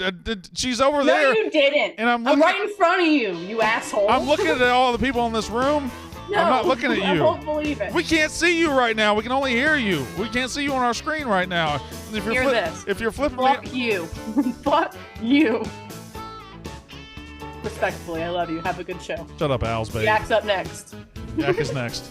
She's over there. No, you didn't. And I'm right in front of you, you asshole. I'm looking at all the people in this room. No, I'm not looking at you. I won't believe it. We can't see you right now. We can only hear you. We can't see you on our screen right now. If you're this. If you're flipping Fuck you. Fuck you. Respectfully, I love you. Have a good show. Shut up, Al's baby. Yak's up next. Yak is next.